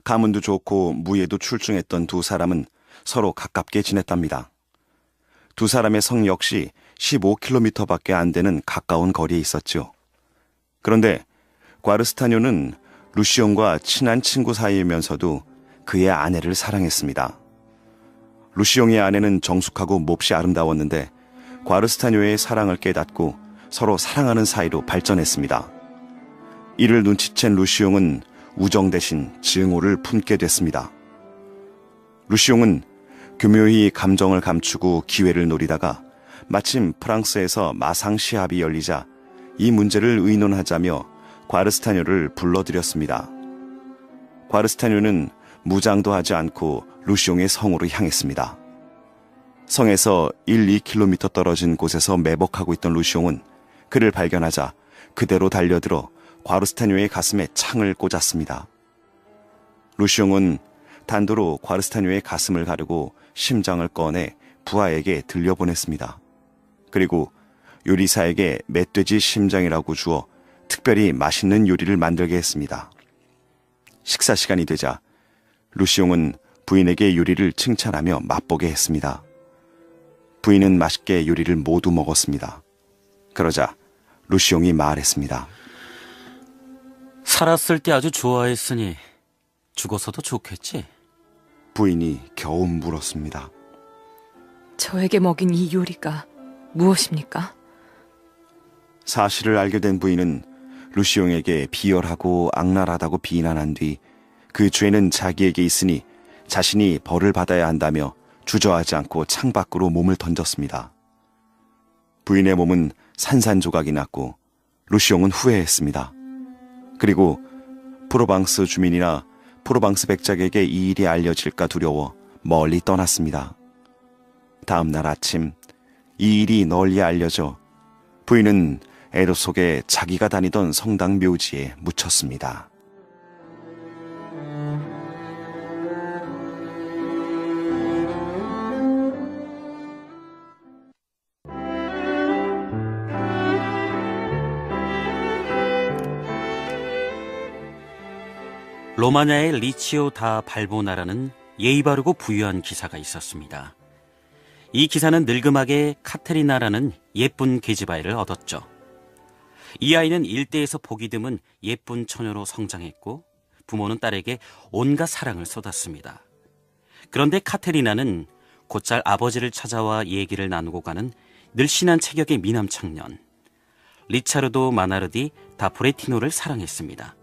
가문도 좋고 무예도 출중했던 두 사람은 서로 가깝게 지냈답니다. 두 사람의 성 역시 15km밖에 안 되는 가까운 거리에 있었죠. 그런데 과르스타뉴는 루시옹과 친한 친구 사이이면서도 그의 아내를 사랑했습니다. 루시옹의 아내는 정숙하고 몹시 아름다웠는데 과르스타뉴의 사랑을 깨닫고 서로 사랑하는 사이로 발전했습니다. 이를 눈치챈 루시옹은 우정 대신 증오를 품게 됐습니다. 루시옹은 교묘히 감정을 감추고 기회를 노리다가 마침 프랑스에서 마상 시합이 열리자 이 문제를 의논하자며 과르스타뉴를 불러들였습니다. 과르스타뉴는 무장도 하지 않고 루시옹의 성으로 향했습니다. 성에서 1-2km 떨어진 곳에서 매복하고 있던 루시옹은 그를 발견하자 그대로 달려들어 과르스타뉴의 가슴에 창을 꽂았습니다. 루시옹은 단도로 과르스타뉴의 가슴을 가르고 심장을 꺼내 부하에게 들려보냈습니다. 그리고 요리사에게 멧돼지 심장이라고 주어 특별히 맛있는 요리를 만들게 했습니다. 식사 시간이 되자 루시옹은 부인에게 요리를 칭찬하며 맛보게 했습니다. 부인은 맛있게 요리를 모두 먹었습니다. 그러자 루시옹이 말했습니다. 살았을 때 아주 좋아했으니 죽어서도 좋겠지? 부인이 겨우 물었습니다. 저에게 먹인 이 요리가 무엇입니까? 사실을 알게 된 부인은 루시옹에게 비열하고 악랄하다고 비난한 뒤 그 죄는 자기에게 있으니 자신이 벌을 받아야 한다며 주저하지 않고 창밖으로 몸을 던졌습니다. 부인의 몸은 산산조각이 났고 루시옹은 후회했습니다. 그리고 프로방스 주민이나 프로방스 백작에게 이 일이 알려질까 두려워 멀리 떠났습니다. 다음 날 아침 이 일이 널리 알려져 부인은 애도 속에 자기가 다니던 성당 묘지에 묻혔습니다. 로마냐의 리치오 다 발보나라는 예의 바르고 부유한 기사가 있었습니다. 이 기사는 늙음하게 카테리나라는 예쁜 계집아이를 얻었죠. 이 아이는 일대에서 보기 드문 예쁜 처녀로 성장했고 부모는 딸에게 온갖 사랑을 쏟았습니다. 그런데 카테리나는 곧잘 아버지를 찾아와 얘기를 나누고 가는 늘씬한 체격의 미남 청년 리차르도 마나르디 다 포레티노를 사랑했습니다.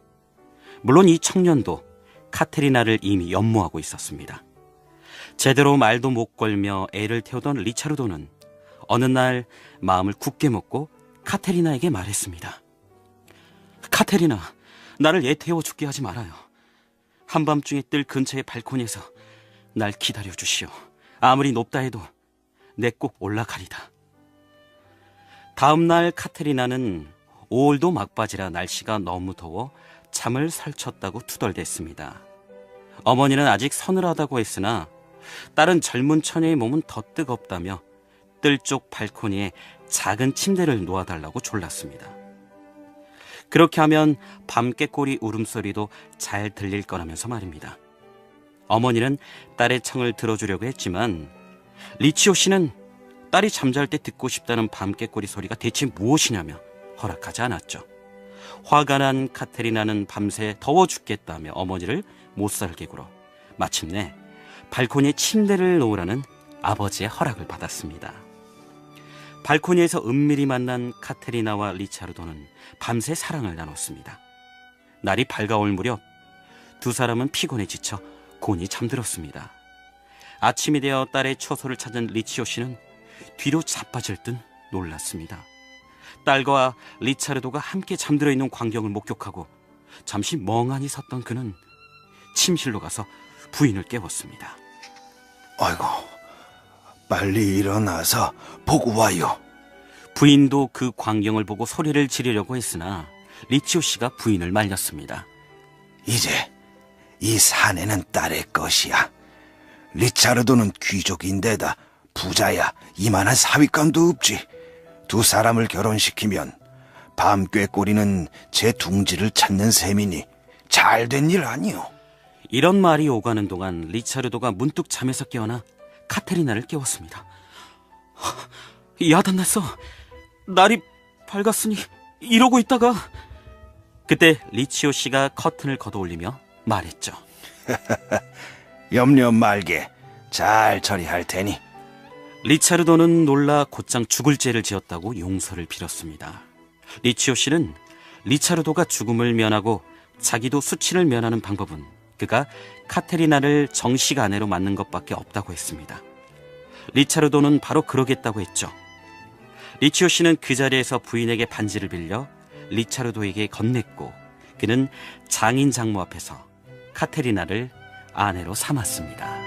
물론 이 청년도 카테리나를 이미 연모하고 있었습니다. 제대로 말도 못 걸며 애를 태우던 리차르도는 어느 날 마음을 굳게 먹고 카테리나에게 말했습니다. 카테리나, 나를 애 태워 죽게 하지 말아요. 한밤중에 뜰 근처의 발코니에서 날 기다려 주시오. 아무리 높다 해도 내 꼭 올라가리다. 다음 날 카테리나는 5월도 막바지라 날씨가 너무 더워 잠을 설쳤다고 투덜댔습니다. 어머니는 아직 서늘하다고 했으나 딸은 젊은 처녀의 몸은 더 뜨겁다며 뜰 쪽 발코니에 작은 침대를 놓아달라고 졸랐습니다. 그렇게 하면 밤 깨꼬리 울음소리도 잘 들릴 거라면서 말입니다. 어머니는 딸의 청을 들어주려고 했지만 리치오 씨는 딸이 잠잘 때 듣고 싶다는 밤깨꼬리 소리가 대체 무엇이냐며 허락하지 않았죠. 화가 난 카테리나는 밤새 더워 죽겠다며 어머니를 못살게 굴어 마침내 발코니에 침대를 놓으라는 아버지의 허락을 받았습니다. 발코니에서 은밀히 만난 카테리나와 리차르도는 밤새 사랑을 나눴습니다. 날이 밝아올 무렵 두 사람은 피곤에 지쳐 곤히 잠들었습니다. 아침이 되어 딸의 처소를 찾은 리치오 씨는 뒤로 자빠질 듯 놀랐습니다. 딸과 리차르도가 함께 잠들어 있는 광경을 목격하고 잠시 멍하니 섰던 그는 침실로 가서 부인을 깨웠습니다. 아이고, 빨리 일어나서 보고 와요. 부인도 그 광경을 보고 소리를 지르려고 했으나 리치오 씨가 부인을 말렸습니다. 이제 이 사내는 딸의 것이야. 리차르도는 귀족인데다 부자야. 이만한 사윗감도 없지. 두 사람을 결혼시키면 밤꾀꼬리는 제 둥지를 찾는 셈이니 잘된 일 아니오. 이런 말이 오가는 동안 리차르도가 문득 잠에서 깨어나 카테리나를 깨웠습니다. 야단났어. 날이 밝았으니 이러고 있다가. 그때 리치오 씨가 커튼을 걷어올리며 말했죠. 염려 말게. 잘 처리할 테니. 리차르도는 놀라 곧장 죽을 죄를 지었다고 용서를 빌었습니다. 리치오 씨는 리차르도가 죽음을 면하고 자기도 수치를 면하는 방법은 그가 카테리나를 정식 아내로 맞는 것밖에 없다고 했습니다. 리차르도는 바로 그러겠다고 했죠. 리치오 씨는 그 자리에서 부인에게 반지를 빌려 리차르도에게 건넸고 그는 장인 장모 앞에서 카테리나를 아내로 삼았습니다.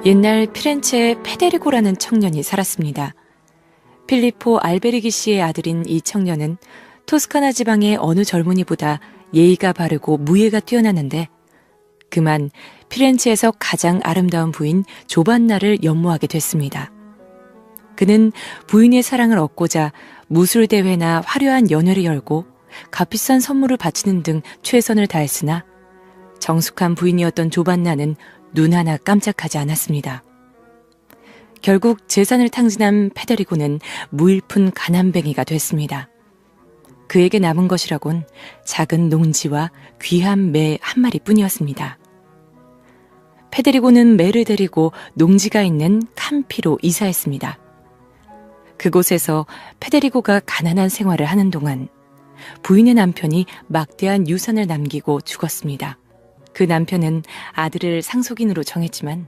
옛날 피렌체에 페데리고라는 청년이 살았습니다. 필리포 알베리기시의 아들인 이 청년은 토스카나 지방의 어느 젊은이보다 예의가 바르고 무예가 뛰어났는데 그만 피렌체에서 가장 아름다운 부인 조반나를 연모하게 됐습니다. 그는 부인의 사랑을 얻고자 무술대회나 화려한 연회를 열고 값비싼 선물을 바치는 등 최선을 다했으나 정숙한 부인이었던 조반나는 눈 하나 깜짝하지 않았습니다. 결국 재산을 탕진한 페데리고는 무일푼 가난뱅이가 됐습니다. 그에게 남은 것이라곤 작은 농지와 귀한 매 한 마리뿐이었습니다. 페데리고는 매를 데리고 농지가 있는 캄피로 이사했습니다. 그곳에서 페데리고가 가난한 생활을 하는 동안 부인의 남편이 막대한 유산을 남기고 죽었습니다. 그 남편은 아들을 상속인으로 정했지만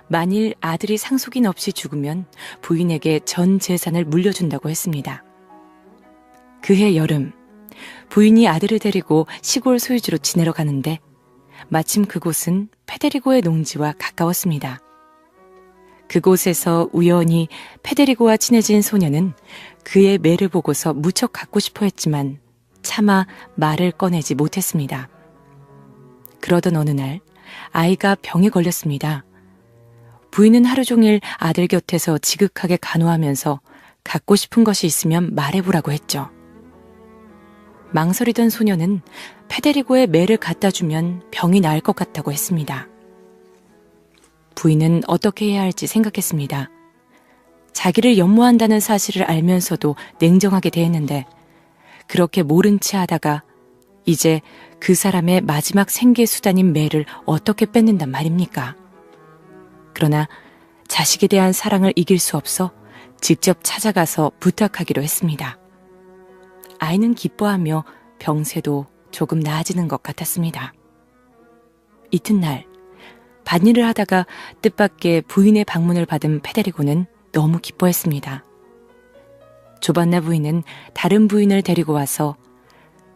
만일 아들이 상속인 없이 죽으면 부인에게 전 재산을 물려준다고 했습니다. 그해 여름, 부인이 아들을 데리고 시골 소유지로 지내러 가는데 마침 그곳은 페데리고의 농지와 가까웠습니다. 그곳에서 우연히 페데리고와 친해진 소녀는 그의 매를 보고서 무척 갖고 싶어 했지만 차마 말을 꺼내지 못했습니다. 그러던 어느 날 아이가 병에 걸렸습니다. 부인은 하루 종일 아들 곁에서 지극하게 간호하면서 갖고 싶은 것이 있으면 말해보라고 했죠. 망설이던 소녀는 페데리고의 매를 갖다 주면 병이 나을 것 같다고 했습니다. 부인은 어떻게 해야 할지 생각했습니다. 자기를 연모한다는 사실을 알면서도 냉정하게 대했는데 그렇게 모른 채 하다가 이제 그 사람의 마지막 생계 수단인 매를 어떻게 뺏는단 말입니까? 그러나 자식에 대한 사랑을 이길 수 없어 직접 찾아가서 부탁하기로 했습니다. 아이는 기뻐하며 병세도 조금 나아지는 것 같았습니다. 이튿날 밭일을 하다가 뜻밖의 부인의 방문을 받은 페데리고는 너무 기뻐했습니다. 조반나 부인은 다른 부인을 데리고 와서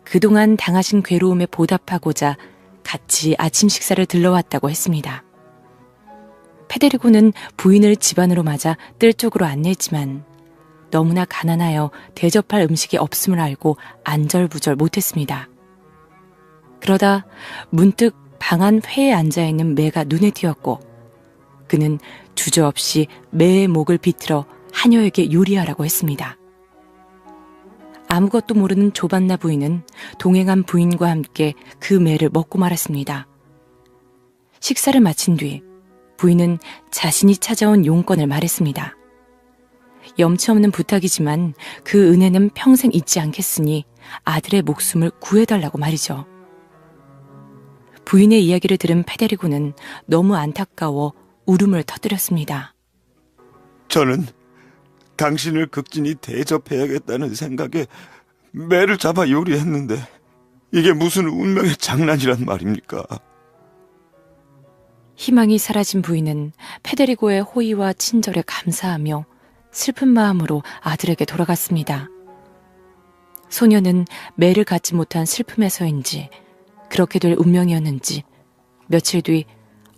그동안 당하신 괴로움에 보답하고자 같이 아침 식사를 들러왔다고 했습니다. 페데리고는 부인을 집안으로 맞아 뜰 쪽으로 안내했지만 너무나 가난하여 대접할 음식이 없음을 알고 안절부절 못했습니다. 그러다 문득 방 안 회에 앉아있는 매가 눈에 띄었고 그는 주저없이 매의 목을 비틀어 하녀에게 요리하라고 했습니다. 아무것도 모르는 조반나 부인은 동행한 부인과 함께 그 매를 먹고 말았습니다. 식사를 마친 뒤 부인은 자신이 찾아온 용건을 말했습니다. 염치 없는 부탁이지만 그 은혜는 평생 잊지 않겠으니 아들의 목숨을 구해달라고 말이죠. 부인의 이야기를 들은 페데리고는 너무 안타까워 울음을 터뜨렸습니다. 저는 당신을 극진히 대접해야겠다는 생각에 매를 잡아 요리했는데 이게 무슨 운명의 장난이란 말입니까? 희망이 사라진 부인은 페데리고의 호의와 친절에 감사하며 슬픈 마음으로 아들에게 돌아갔습니다. 소녀는 매를 갖지 못한 슬픔에서인지 그렇게 될 운명이었는지 며칠 뒤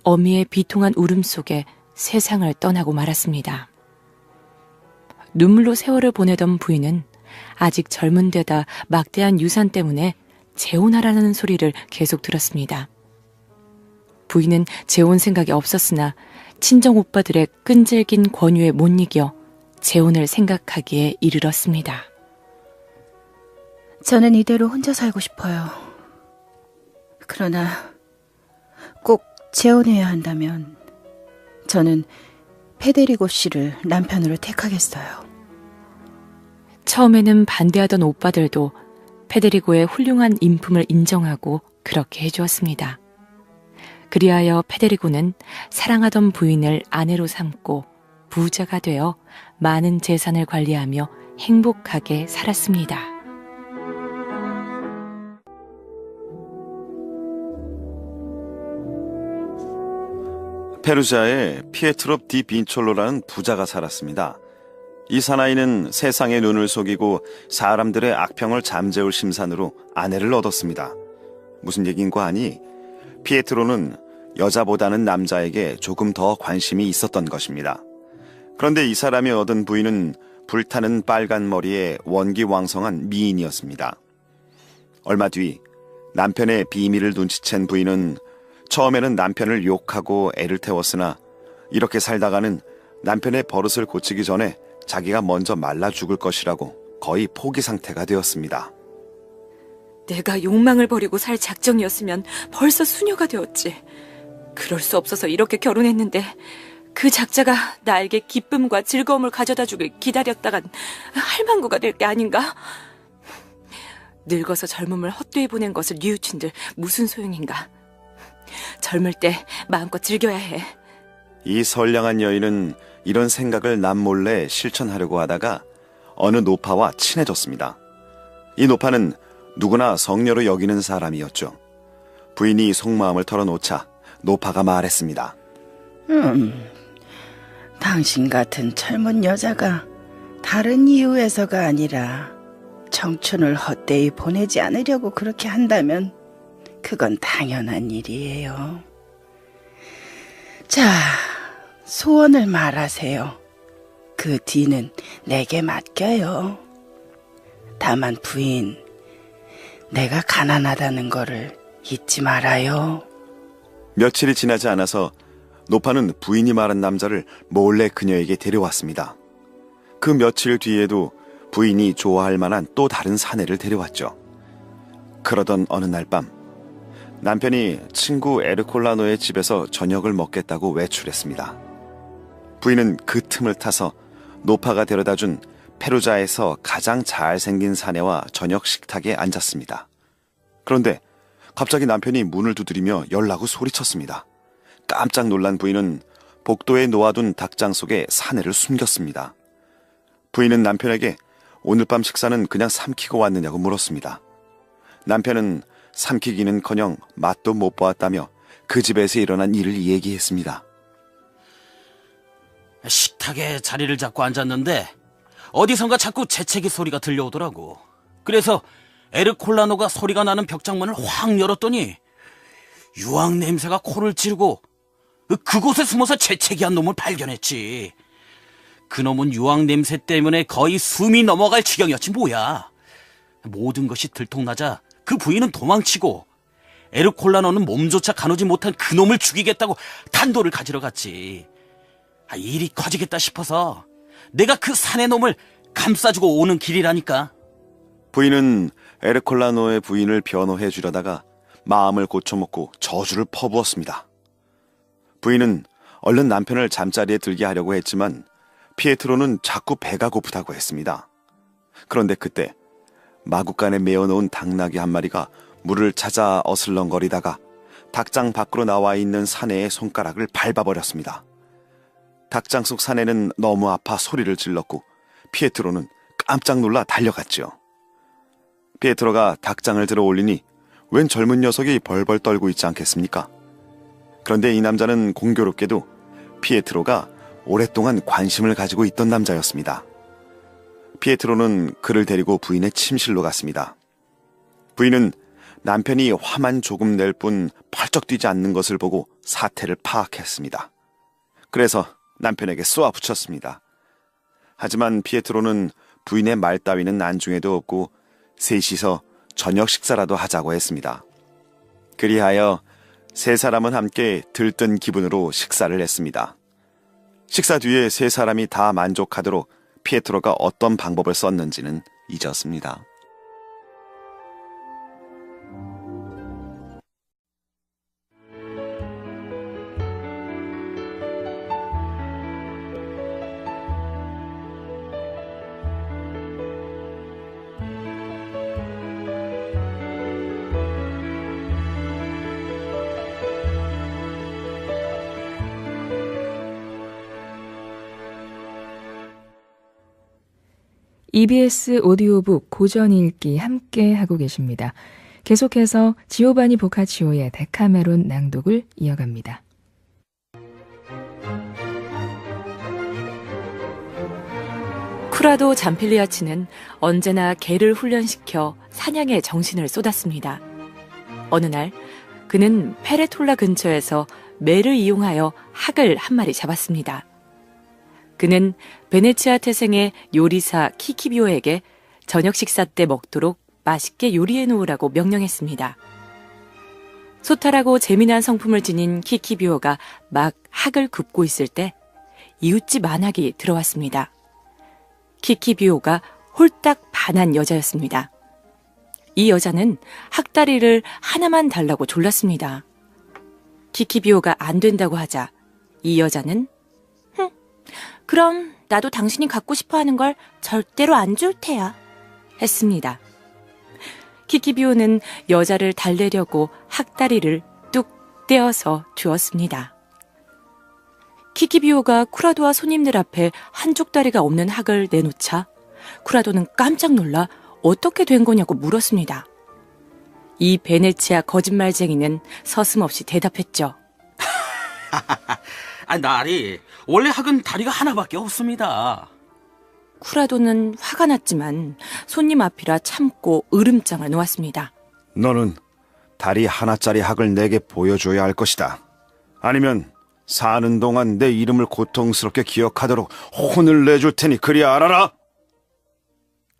어미의 비통한 울음 속에 세상을 떠나고 말았습니다. 눈물로 세월을 보내던 부인은 아직 젊은 데다 막대한 유산 때문에 재혼하라는 소리를 계속 들었습니다. 부인은 재혼 생각이 없었으나 친정 오빠들의 끈질긴 권유에 못 이겨 재혼을 생각하기에 이르렀습니다. 저는 이대로 혼자 살고 싶어요. 그러나 꼭 재혼해야 한다면 저는 페데리고 씨를 남편으로 택하겠어요. 처음에는 반대하던 오빠들도 페데리고의 훌륭한 인품을 인정하고 그렇게 해주었습니다. 그리하여 페데리고는 사랑하던 부인을 아내로 삼고 부자가 되어 많은 재산을 관리하며 행복하게 살았습니다. 페루지아에 피에트로 디 빈촐로라는 부자가 살았습니다. 이 사나이는 세상의 눈을 속이고 사람들의 악평을 잠재울 심산으로 아내를 얻었습니다. 무슨 얘긴가 하니 피에트로는 여자보다는 남자에게 조금 더 관심이 있었던 것입니다. 그런데 이 사람이 얻은 부인은 불타는 빨간 머리에 원기왕성한 미인이었습니다. 얼마 뒤 남편의 비밀을 눈치챈 부인은 처음에는 남편을 욕하고 애를 태웠으나 이렇게 살다가는 남편의 버릇을 고치기 전에 자기가 먼저 말라 죽을 것이라고 거의 포기 상태가 되었습니다. 내가 욕망을 버리고 살 작정이었으면 벌써 수녀가 되었지. 그럴 수 없어서 이렇게 결혼했는데 그 작자가 나에게 기쁨과 즐거움을 가져다 주길 기다렸다간 할망구가 될 게 아닌가? 늙어서 젊음을 헛되이 보낸 것을 뉘우친들 무슨 소용인가? 젊을 때 마음껏 즐겨야 해. 이 선량한 여인은 이런 생각을 남몰래 실천하려고 하다가 어느 노파와 친해졌습니다. 이 노파는 누구나 성녀로 여기는 사람이었죠. 부인이 속마음을 털어놓자 노파가 말했습니다. 당신 같은 젊은 여자가 다른 이유에서가 아니라 청춘을 헛되이 보내지 않으려고 그렇게 한다면 그건 당연한 일이에요. 자, 소원을 말하세요. 그 뒤는 내게 맡겨요. 다만 부인, 내가 가난하다는 거를 잊지 말아요. 며칠이 지나지 않아서 노파는 부인이 말한 남자를 몰래 그녀에게 데려왔습니다. 그 며칠 뒤에도 부인이 좋아할 만한 또 다른 사내를 데려왔죠. 그러던 어느 날 밤 남편이 친구 에르콜라노의 집에서 저녁을 먹겠다고 외출했습니다. 부인은 그 틈을 타서 노파가 데려다준 페루자에서 가장 잘생긴 사내와 저녁 식탁에 앉았습니다. 그런데 갑자기 남편이 문을 두드리며 열나고 소리쳤습니다. 깜짝 놀란 부인은 복도에 놓아둔 닭장 속에 사내를 숨겼습니다. 부인은 남편에게 오늘 밤 식사는 그냥 삼키고 왔느냐고 물었습니다. 남편은 삼키기는커녕 맛도 못 보았다며 그 집에서 일어난 일을 얘기했습니다. 식탁에 자리를 잡고 앉았는데 어디선가 자꾸 재채기 소리가 들려오더라고. 그래서 에르콜라노가 소리가 나는 벽장문을 확 열었더니 유황 냄새가 코를 찌르고 그곳에 숨어서 재채기한 놈을 발견했지. 그놈은 유황 냄새 때문에 거의 숨이 넘어갈 지경이었지 뭐야. 모든 것이 들통나자 그 부인은 도망치고 에르콜라노는 몸조차 가누지 못한 그놈을 죽이겠다고 단도를 가지러 갔지. 일이 커지겠다 싶어서 내가 그 사내 놈을 감싸주고 오는 길이라니까. 부인은 에르콜라노의 부인을 변호해 주려다가 마음을 고쳐먹고 저주를 퍼부었습니다. 부인은 얼른 남편을 잠자리에 들게 하려고 했지만 피에트로는 자꾸 배가 고프다고 했습니다. 그런데 그때 마구간에 메어놓은 당나귀 한 마리가 물을 찾아 어슬렁거리다가 닭장 밖으로 나와 있는 사내의 손가락을 밟아버렸습니다. 닭장 속 사내는 너무 아파 소리를 질렀고 피에트로는 깜짝 놀라 달려갔죠. 피에트로가 닭장을 들어 올리니 웬 젊은 녀석이 벌벌 떨고 있지 않겠습니까? 그런데 이 남자는 공교롭게도 피에트로가 오랫동안 관심을 가지고 있던 남자였습니다. 피에트로는 그를 데리고 부인의 침실로 갔습니다. 부인은 남편이 화만 조금 낼 뿐 펄쩍 뛰지 않는 것을 보고 사태를 파악했습니다. 그래서 남편에게 쏘아 붙였습니다. 하지만 피에트로는 부인의 말 따위는 안중에도 없고 셋이서 저녁 식사라도 하자고 했습니다. 그리하여 세 사람은 함께 들뜬 기분으로 식사를 했습니다. 식사 뒤에 세 사람이 다 만족하도록 피에트로가 어떤 방법을 썼는지는 잊었습니다. EBS 오디오북 고전 읽기 함께 하고 계십니다. 계속해서 지오바니 보카치오의 데카메론 낭독을 이어갑니다. 쿠라도 잠필리아치는 언제나 개를 훈련시켜 사냥에 정신을 쏟았습니다. 어느 날 그는 페레톨라 근처에서 매를 이용하여 학을 한 마리 잡았습니다. 그는 베네치아 태생의 요리사 키키비오에게 저녁 식사 때 먹도록 맛있게 요리해 놓으라고 명령했습니다. 소탈하고 재미난 성품을 지닌 키키비오가 막 학을 굽고 있을 때 이웃집 만학이 들어왔습니다. 키키비오가 홀딱 반한 여자였습니다. 이 여자는 학다리를 하나만 달라고 졸랐습니다. 키키비오가 안 된다고 하자 이 여자는 그럼 나도 당신이 갖고 싶어하는 걸 절대로 안 줄 테야 했습니다. 키키비오는 여자를 달래려고 학다리를 뚝 떼어서 주었습니다. 키키비오가 쿠라도와 손님들 앞에 한쪽 다리가 없는 학을 내놓자 쿠라도는 깜짝 놀라 어떻게 된 거냐고 물었습니다. 이 베네치아 거짓말쟁이는 서슴없이 대답했죠. 나리, 원래 학은 다리가 하나밖에 없습니다. 쿠라도는 화가 났지만 손님 앞이라 참고 으름장을 놓았습니다. 너는 다리 하나짜리 학을 내게 보여줘야 할 것이다. 아니면 사는 동안 내 이름을 고통스럽게 기억하도록 혼을 내줄 테니 그리 알아라.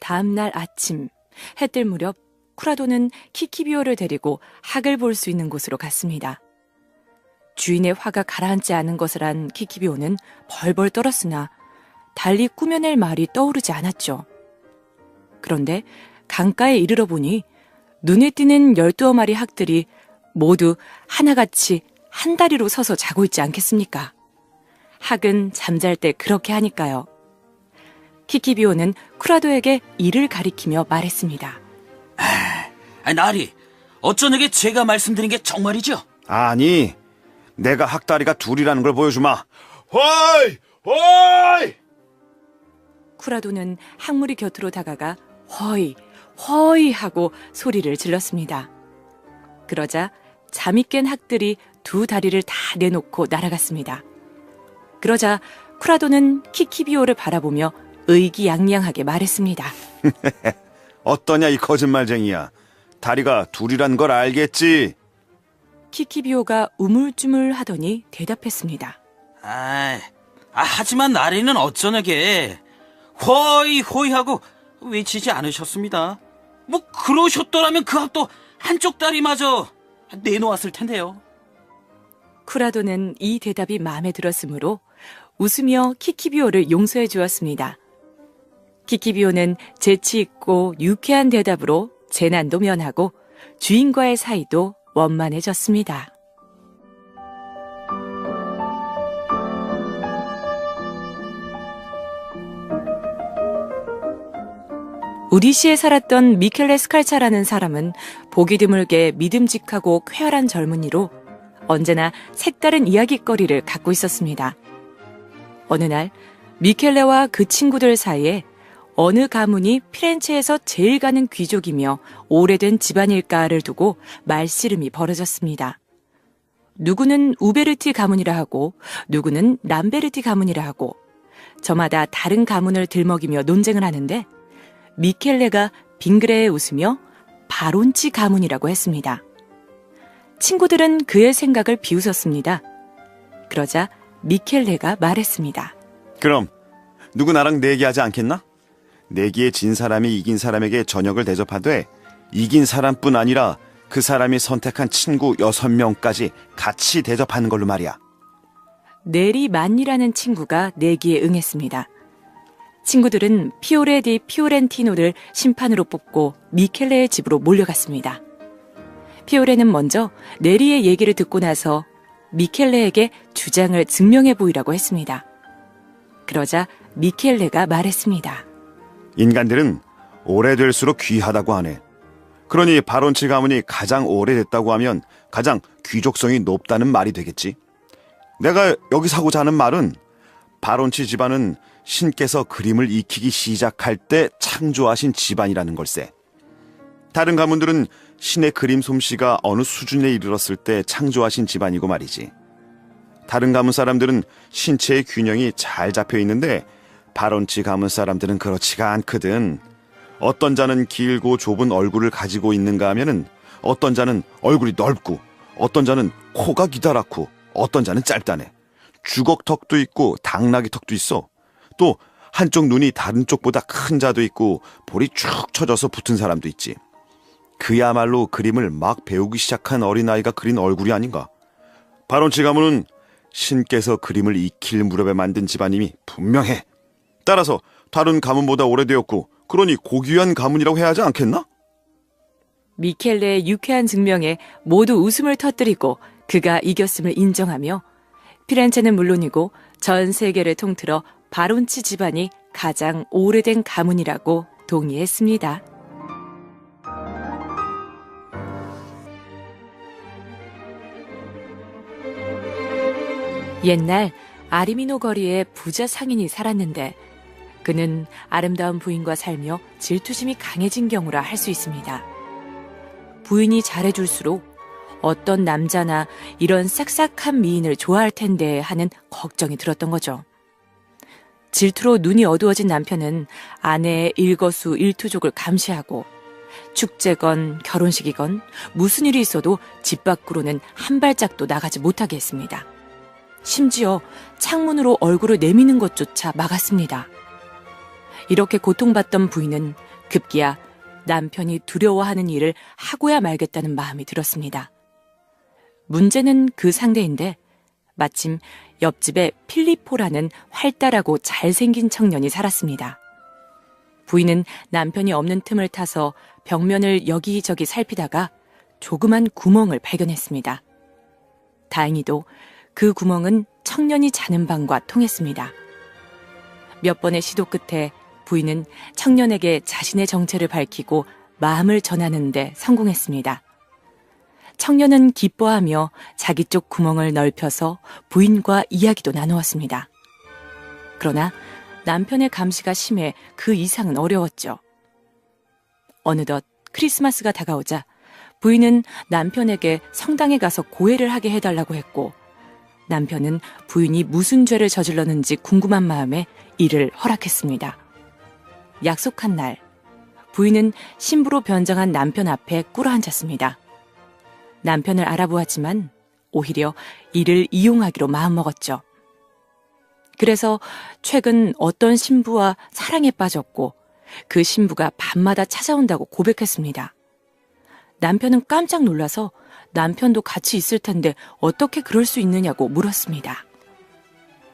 다음 날 아침 해 뜰 무렵 쿠라도는 키키비오를 데리고 학을 볼 수 있는 곳으로 갔습니다. 주인의 화가 가라앉지 않은 것을 안 키키비오는 벌벌 떨었으나 달리 꾸며낼 말이 떠오르지 않았죠. 그런데 강가에 이르러 보니 눈에 띄는 12마리 학들이 모두 하나같이 한 다리로 서서 자고 있지 않겠습니까? 학은 잠잘 때 그렇게 하니까요. 키키비오는 쿠라도에게 이를 가리키며 말했습니다. 나리, 어쩌냐게 제가 말씀드린 게 정말이죠? 아니, 내가 학다리가 둘이라는 걸 보여주마. 호이! 호이! 쿠라도는 학무리 곁으로 다가가 허이, 허이 하고 소리를 질렀습니다. 그러자 잠이 깬 학들이 두 다리를 다 내놓고 날아갔습니다. 그러자 쿠라도는 키키비오를 바라보며 의기양양하게 말했습니다. 어떠냐 이 거짓말쟁이야. 다리가 둘이란 걸 알겠지? 키키비오가 우물쭈물 하더니 대답했습니다. 하지만 나리는 어쩌냐게 호이 호이 하고 외치지 않으셨습니다. 뭐 그러셨더라면 그 학도 한쪽 다리마저 내놓았을 텐데요. 쿠라도는 이 대답이 마음에 들었으므로 웃으며 키키비오를 용서해 주었습니다. 키키비오는 재치 있고 유쾌한 대답으로 재난도 면하고 주인과의 사이도 원만해졌습니다. 우디시에 살았던 미켈레 스칼차라는 사람은 보기 드물게 믿음직하고 쾌활한 젊은이로 언제나 색다른 이야깃거리를 갖고 있었습니다. 어느 날 미켈레와 그 친구들 사이에 어느 가문이 피렌체에서 제일 가는 귀족이며 오래된 집안일까를 두고 말씨름이 벌어졌습니다. 누구는 우베르티 가문이라 하고 누구는 람베르티 가문이라 하고 저마다 다른 가문을 들먹이며 논쟁을 하는데 미켈레가 빙그레에 웃으며 바론치 가문이라고 했습니다. 친구들은 그의 생각을 비웃었습니다. 그러자 미켈레가 말했습니다. 그럼 누구 나랑 내기하지 않겠나? 내기에 진 사람이 이긴 사람에게 저녁을 대접하되 이긴 사람뿐 아니라 그 사람이 선택한 친구 6명까지 같이 대접하는 걸로 말이야. 네리 만이라는 친구가 내기에 응했습니다. 친구들은 피오레 디 피오렌티노를 심판으로 뽑고 미켈레의 집으로 몰려갔습니다. 피오레는 먼저 네리의 얘기를 듣고 나서 미켈레에게 주장을 증명해 보이라고 했습니다. 그러자 미켈레가 말했습니다. 인간들은 오래될수록 귀하다고 하네. 그러니 바론치 가문이 가장 오래됐다고 하면 가장 귀족성이 높다는 말이 되겠지. 내가 여기서 하고자 하는 말은 바론치 집안은 신께서 그림을 익히기 시작할 때 창조하신 집안이라는 걸세. 다른 가문들은 신의 그림 솜씨가 어느 수준에 이르렀을 때 창조하신 집안이고 말이지. 다른 가문 사람들은 신체의 균형이 잘 잡혀 있는데 바론치 가문 사람들은 그렇지가 않거든. 어떤 자는 길고 좁은 얼굴을 가지고 있는가 하면은 어떤 자는 얼굴이 넓고 어떤 자는 코가 기다랗고 어떤 자는 짧다네. 주걱턱도 있고 당나귀 턱도 있어. 또 한쪽 눈이 다른 쪽보다 큰 자도 있고 볼이 축 처져서 붙은 사람도 있지. 그야말로 그림을 막 배우기 시작한 어린아이가 그린 얼굴이 아닌가. 바론치 가문은 신께서 그림을 익힐 무렵에 만든 집안임이 분명해. 따라서 다른 가문보다 오래되었고 그러니 고귀한 가문이라고 해야 하지 않겠나? 미켈레의 유쾌한 증명에 모두 웃음을 터뜨리고 그가 이겼음을 인정하며 피렌체는 물론이고 전 세계를 통틀어 바론치 집안이 가장 오래된 가문이라고 동의했습니다. 옛날 아리미노 거리에 부자 상인이 살았는데 그는 아름다운 부인과 살며 질투심이 강해진 경우라 할 수 있습니다. 부인이 잘해줄수록 어떤 남자나 이런 싹싹한 미인을 좋아할 텐데 하는 걱정이 들었던 거죠. 질투로 눈이 어두워진 남편은 아내의 일거수일투족을 감시하고 축제건 결혼식이건 무슨 일이 있어도 집 밖으로는 한 발짝도 나가지 못하게 했습니다. 심지어 창문으로 얼굴을 내미는 것조차 막았습니다. 이렇게 고통받던 부인은 급기야 남편이 두려워하는 일을 하고야 말겠다는 마음이 들었습니다. 문제는 그 상대인데 마침 옆집에 필리포라는 활달하고 잘생긴 청년이 살았습니다. 부인은 남편이 없는 틈을 타서 벽면을 여기저기 살피다가 조그만 구멍을 발견했습니다. 다행히도 그 구멍은 청년이 자는 방과 통했습니다. 몇 번의 시도 끝에 부인은 청년에게 자신의 정체를 밝히고 마음을 전하는 데 성공했습니다. 청년은 기뻐하며 자기 쪽 구멍을 넓혀서 부인과 이야기도 나누었습니다. 그러나 남편의 감시가 심해 그 이상은 어려웠죠. 어느덧 크리스마스가 다가오자 부인은 남편에게 성당에 가서 고해를 하게 해달라고 했고 남편은 부인이 무슨 죄를 저질렀는지 궁금한 마음에 이를 허락했습니다. 약속한 날, 부인은 신부로 변장한 남편 앞에 꿇어앉았습니다. 남편을 알아보았지만 오히려 이를 이용하기로 마음먹었죠. 그래서 최근 어떤 신부와 사랑에 빠졌고 그 신부가 밤마다 찾아온다고 고백했습니다. 남편은 깜짝 놀라서 남편도 같이 있을 텐데 어떻게 그럴 수 있느냐고 물었습니다.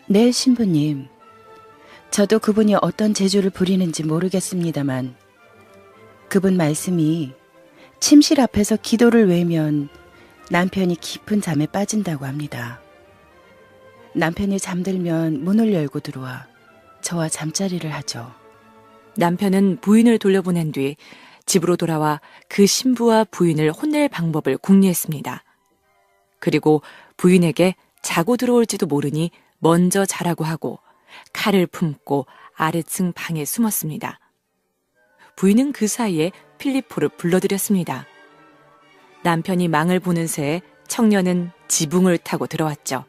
네, 신부님. 저도 그분이 어떤 재주를 부리는지 모르겠습니다만 그분 말씀이 침실 앞에서 기도를 외면 남편이 깊은 잠에 빠진다고 합니다. 남편이 잠들면 문을 열고 들어와 저와 잠자리를 하죠. 남편은 부인을 돌려보낸 뒤 집으로 돌아와 그 신부와 부인을 혼낼 방법을 궁리했습니다. 그리고 부인에게 자고 들어올지도 모르니 먼저 자라고 하고 칼을 품고 아래층 방에 숨었습니다. 부인은 그 사이에 필리포를 불러들였습니다. 남편이 망을 보는 새에 청년은 지붕을 타고 들어왔죠.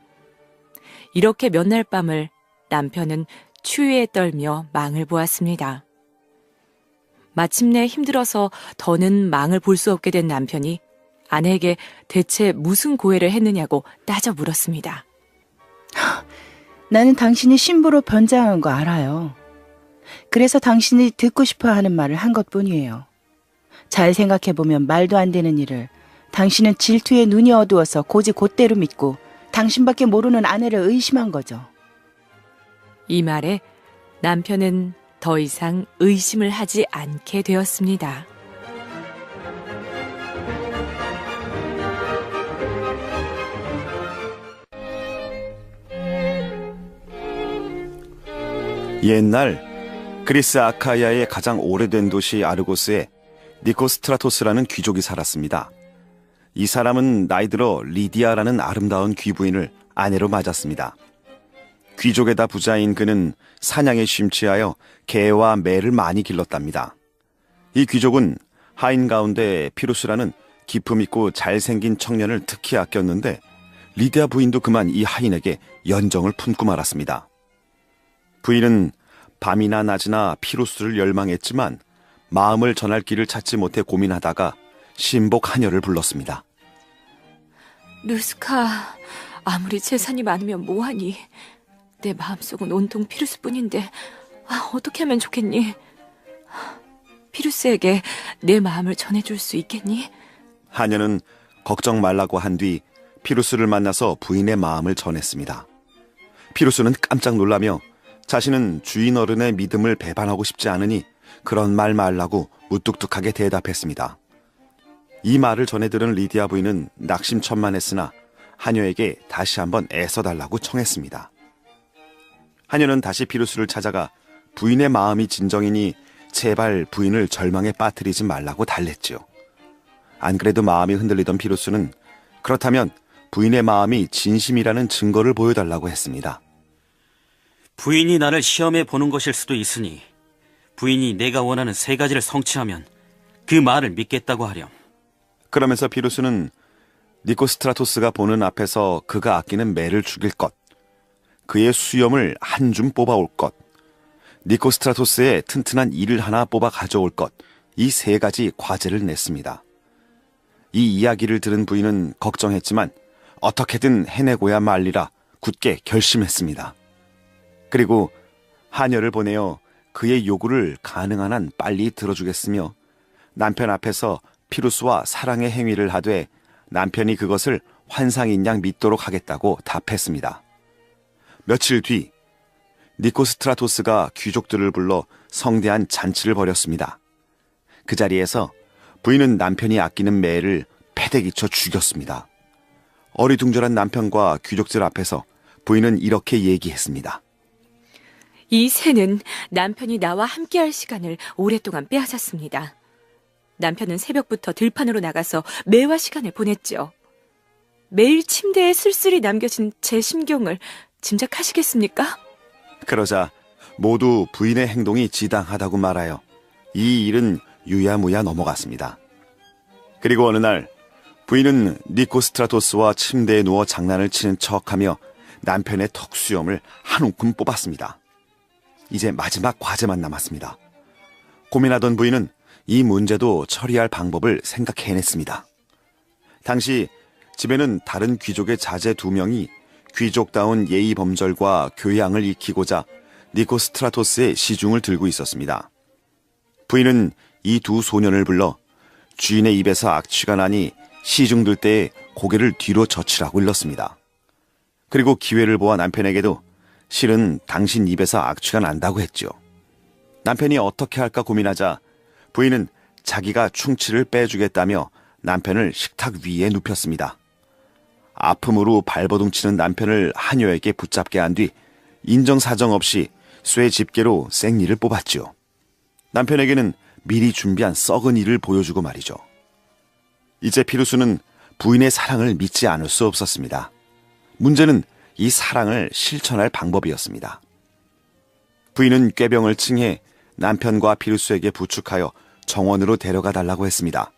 이렇게 몇 날 밤을 남편은 추위에 떨며 망을 보았습니다. 마침내 힘들어서 더는 망을 볼 수 없게 된 남편이 아내에게 대체 무슨 고해를 했느냐고 따져 물었습니다. 나는 당신이 신부로 변장한 거 알아요. 그래서 당신이 듣고 싶어 하는 말을 한 것뿐이에요. 잘 생각해보면 말도 안 되는 일을 당신은 질투에 눈이 어두워서 고지 곧대로 믿고 당신밖에 모르는 아내를 의심한 거죠. 이 말에 남편은 더 이상 의심을 하지 않게 되었습니다. 옛날 그리스 아카이아의 가장 오래된 도시 아르고스에 니코스트라토스라는 귀족이 살았습니다. 이 사람은 나이 들어 리디아라는 아름다운 귀부인을 아내로 맞았습니다. 귀족에다 부자인 그는 사냥에 심취하여 개와 매를 많이 길렀답니다. 이 귀족은 하인 가운데 피루스라는 기품 있고 잘생긴 청년을 특히 아꼈는데 리디아 부인도 그만 이 하인에게 연정을 품고 말았습니다. 부인은 밤이나 낮이나 피루스를 열망했지만 마음을 전할 길을 찾지 못해 고민하다가 신복 하녀를 불렀습니다. 루스카, 아무리 재산이 많으면 뭐하니? 내 마음속은 온통 피루스뿐인데 어떻게 하면 좋겠니? 피루스에게 내 마음을 전해줄 수 있겠니? 하녀는 걱정 말라고 한 뒤 피루스를 만나서 부인의 마음을 전했습니다. 피루스는 깜짝 놀라며 자신은 주인 어른의 믿음을 배반하고 싶지 않으니 그런 말 말라고 무뚝뚝하게 대답했습니다. 이 말을 전해 들은 리디아 부인은 낙심천만했으나 하녀에게 다시 한번 애써달라고 청했습니다. 하녀는 다시 피루스를 찾아가 부인의 마음이 진정이니 제발 부인을 절망에 빠뜨리지 말라고 달랬지요. 안 그래도 마음이 흔들리던 피루스는 그렇다면 부인의 마음이 진심이라는 증거를 보여달라고 했습니다. 부인이 나를 시험해 보는 것일 수도 있으니 부인이 내가 원하는 3가지를 성취하면 그 말을 믿겠다고 하렴. 그러면서 피루스는 니코스트라토스가 보는 앞에서 그가 아끼는 매를 죽일 것, 그의 수염을 한 줌 뽑아올 것, 니코스트라토스의 튼튼한 이를 하나 뽑아 가져올 것, 이 3가지 과제를 냈습니다. 이 이야기를 들은 부인은 걱정했지만 어떻게든 해내고야 말리라 굳게 결심했습니다. 그리고 하녀를 보내어 그의 요구를 가능한 한 빨리 들어주겠으며 남편 앞에서 피루스와 사랑의 행위를 하되 남편이 그것을 환상인 양 믿도록 하겠다고 답했습니다. 며칠 뒤 니코스트라토스가 귀족들을 불러 성대한 잔치를 벌였습니다. 그 자리에서 부인은 남편이 아끼는 매를 패대기쳐 죽였습니다. 어리둥절한 남편과 귀족들 앞에서 부인은 이렇게 얘기했습니다. 이 새는 남편이 나와 함께할 시간을 오랫동안 빼앗았습니다. 남편은 새벽부터 들판으로 나가서 매와 시간을 보냈죠. 매일 침대에 쓸쓸히 남겨진 제 심경을 짐작하시겠습니까? 그러자 모두 부인의 행동이 지당하다고 말하여 이 일은 유야무야 넘어갔습니다. 그리고 어느 날 부인은 니코스트라토스와 침대에 누워 장난을 치는 척하며 남편의 턱수염을 한 움큼 뽑았습니다. 이제 마지막 과제만 남았습니다. 고민하던 부인은 이 문제도 처리할 방법을 생각해냈습니다. 당시 집에는 다른 귀족의 자제 2명이 귀족다운 예의 범절과 교양을 익히고자 니코스트라토스의 시중을 들고 있었습니다. 부인은 이 2 소년을 불러 주인의 입에서 악취가 나니 시중 들 때에 고개를 뒤로 젖히라고 일렀습니다. 그리고 기회를 보아 남편에게도 실은 당신 입에서 악취가 난다고 했죠. 남편이 어떻게 할까 고민하자 부인은 자기가 충치를 빼주겠다며 남편을 식탁 위에 눕혔습니다. 아픔으로 발버둥치는 남편을 하녀에게 붙잡게 한 뒤 인정사정 없이 쇠 집게로 생리를 뽑았죠. 남편에게는 미리 준비한 썩은 이를 보여주고 말이죠. 이제 피루스는 부인의 사랑을 믿지 않을 수 없었습니다. 문제는 이 사랑을 실천할 방법이었습니다. 부인은 꾀병을 칭해 남편과 피루스에게 부축하여 정원으로 데려가 달라고 했습니다.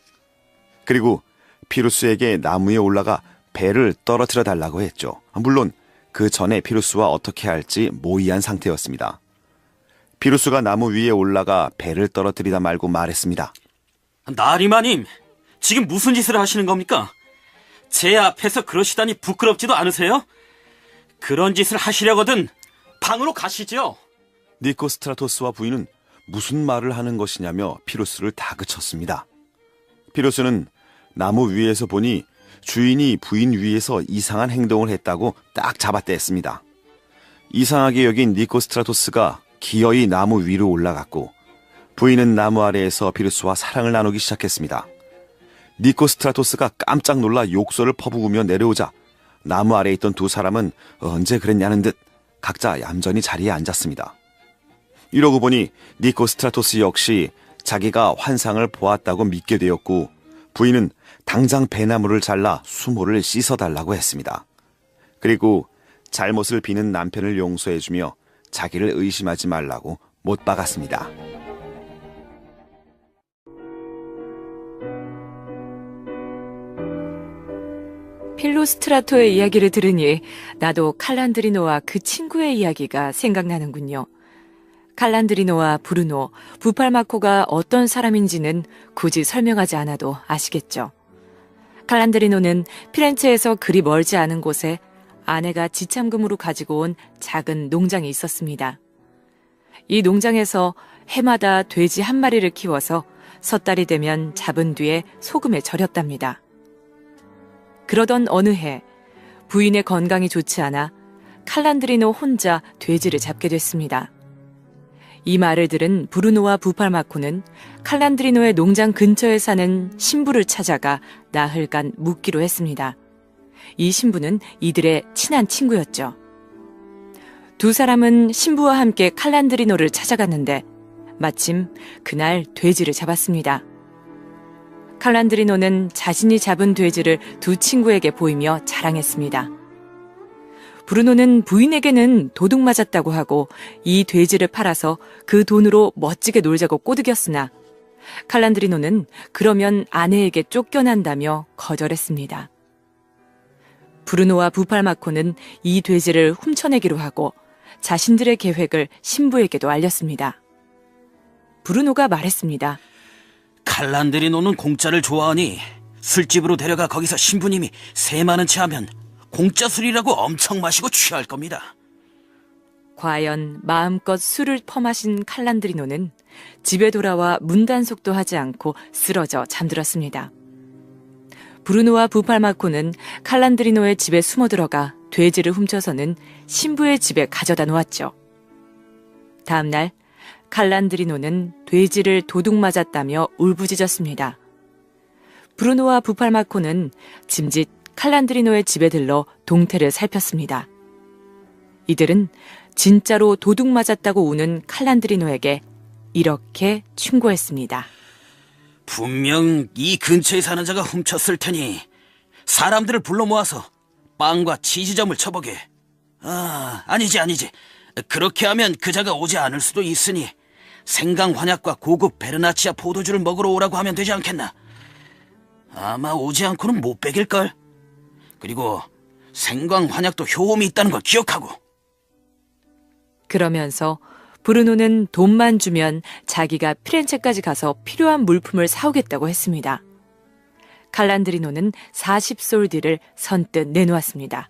그리고 피루스에게 나무에 올라가 배를 떨어뜨려 달라고 했죠. 물론 그 전에 피루스와 어떻게 할지 모의한 상태였습니다. 피루스가 나무 위에 올라가 배를 떨어뜨리다 말고 말했습니다. 나리마님, 지금 무슨 짓을 하시는 겁니까? 제 앞에서 그러시다니 부끄럽지도 않으세요? 그런 짓을 하시려거든 방으로 가시죠. 니코스트라토스와 부인은 무슨 말을 하는 것이냐며 피루스를 다그쳤습니다. 피루스는 나무 위에서 보니 주인이 부인 위에서 이상한 행동을 했다고 딱 잡아떼었습니다. 이상하게 여긴 니코스트라토스가 기어이 나무 위로 올라갔고 부인은 나무 아래에서 피루스와 사랑을 나누기 시작했습니다. 니코스트라토스가 깜짝 놀라 욕설을 퍼부으며 내려오자 나무 아래에 있던 두 사람은 언제 그랬냐는 듯 각자 얌전히 자리에 앉았습니다. 이러고 보니 니코스트라토스 역시 자기가 환상을 보았다고 믿게 되었고 부인은 당장 배나무를 잘라 수모를 씻어달라고 했습니다. 그리고 잘못을 비는 남편을 용서해주며 자기를 의심하지 말라고 못 박았습니다. 필로스트라토의 이야기를 들으니 나도 칼란드리노와 그 친구의 이야기가 생각나는군요. 칼란드리노와 브루노, 부팔마코가 어떤 사람인지는 굳이 설명하지 않아도 아시겠죠. 칼란드리노는 피렌체에서 그리 멀지 않은 곳에 아내가 지참금으로 가지고 온 작은 농장이 있었습니다. 이 농장에서 해마다 돼지 한 마리를 키워서 섣달이 되면 잡은 뒤에 소금에 절였답니다. 그러던 어느 해 부인의 건강이 좋지 않아 칼란드리노 혼자 돼지를 잡게 됐습니다. 이 말을 들은 브루노와 부팔마코는 칼란드리노의 농장 근처에 사는 신부를 찾아가 나흘간 묵기로 했습니다. 이 신부는 이들의 친한 친구였죠. 두 사람은 신부와 함께 칼란드리노를 찾아갔는데 마침 그날 돼지를 잡았습니다. 칼란드리노는 자신이 잡은 돼지를 두 친구에게 보이며 자랑했습니다. 브루노는 부인에게는 도둑 맞았다고 하고 이 돼지를 팔아서 그 돈으로 멋지게 놀자고 꼬드겼으나 칼란드리노는 그러면 아내에게 쫓겨난다며 거절했습니다. 브루노와 부팔마코는 이 돼지를 훔쳐내기로 하고 자신들의 계획을 신부에게도 알렸습니다. 브루노가 말했습니다. 칼란드리노는 공짜를 좋아하니 술집으로 데려가 거기서 신부님이 세 많은 채 하면 공짜 술이라고 엄청 마시고 취할 겁니다. 과연 마음껏 술을 퍼마신 칼란드리노는 집에 돌아와 문단속도 하지 않고 쓰러져 잠들었습니다. 브루노와 부팔마코는 칼란드리노의 집에 숨어 들어가 돼지를 훔쳐서는 신부의 집에 가져다 놓았죠. 다음 날 칼란드리노는 돼지를 도둑 맞았다며 울부짖었습니다. 브루노와 부팔마코는 짐짓 칼란드리노의 집에 들러 동태를 살폈습니다. 이들은 진짜로 도둑 맞았다고 우는 칼란드리노에게 이렇게 충고했습니다. 분명 이 근처에 사는 자가 훔쳤을 테니 사람들을 불러 모아서 빵과 치즈점을 쳐보게. 아니지. 그렇게 하면 그 자가 오지 않을 수도 있으니 생강 환약과 고급 베르나치아 포도주를 먹으러 오라고 하면 되지 않겠나? 아마 오지 않고는 못 베길걸. 그리고 생강 환약도 효험이 있다는 걸 기억하고. 그러면서 브루노는 돈만 주면 자기가 피렌체까지 가서 필요한 물품을 사오겠다고 했습니다. 칼란드리노는 40솔디를 선뜻 내놓았습니다.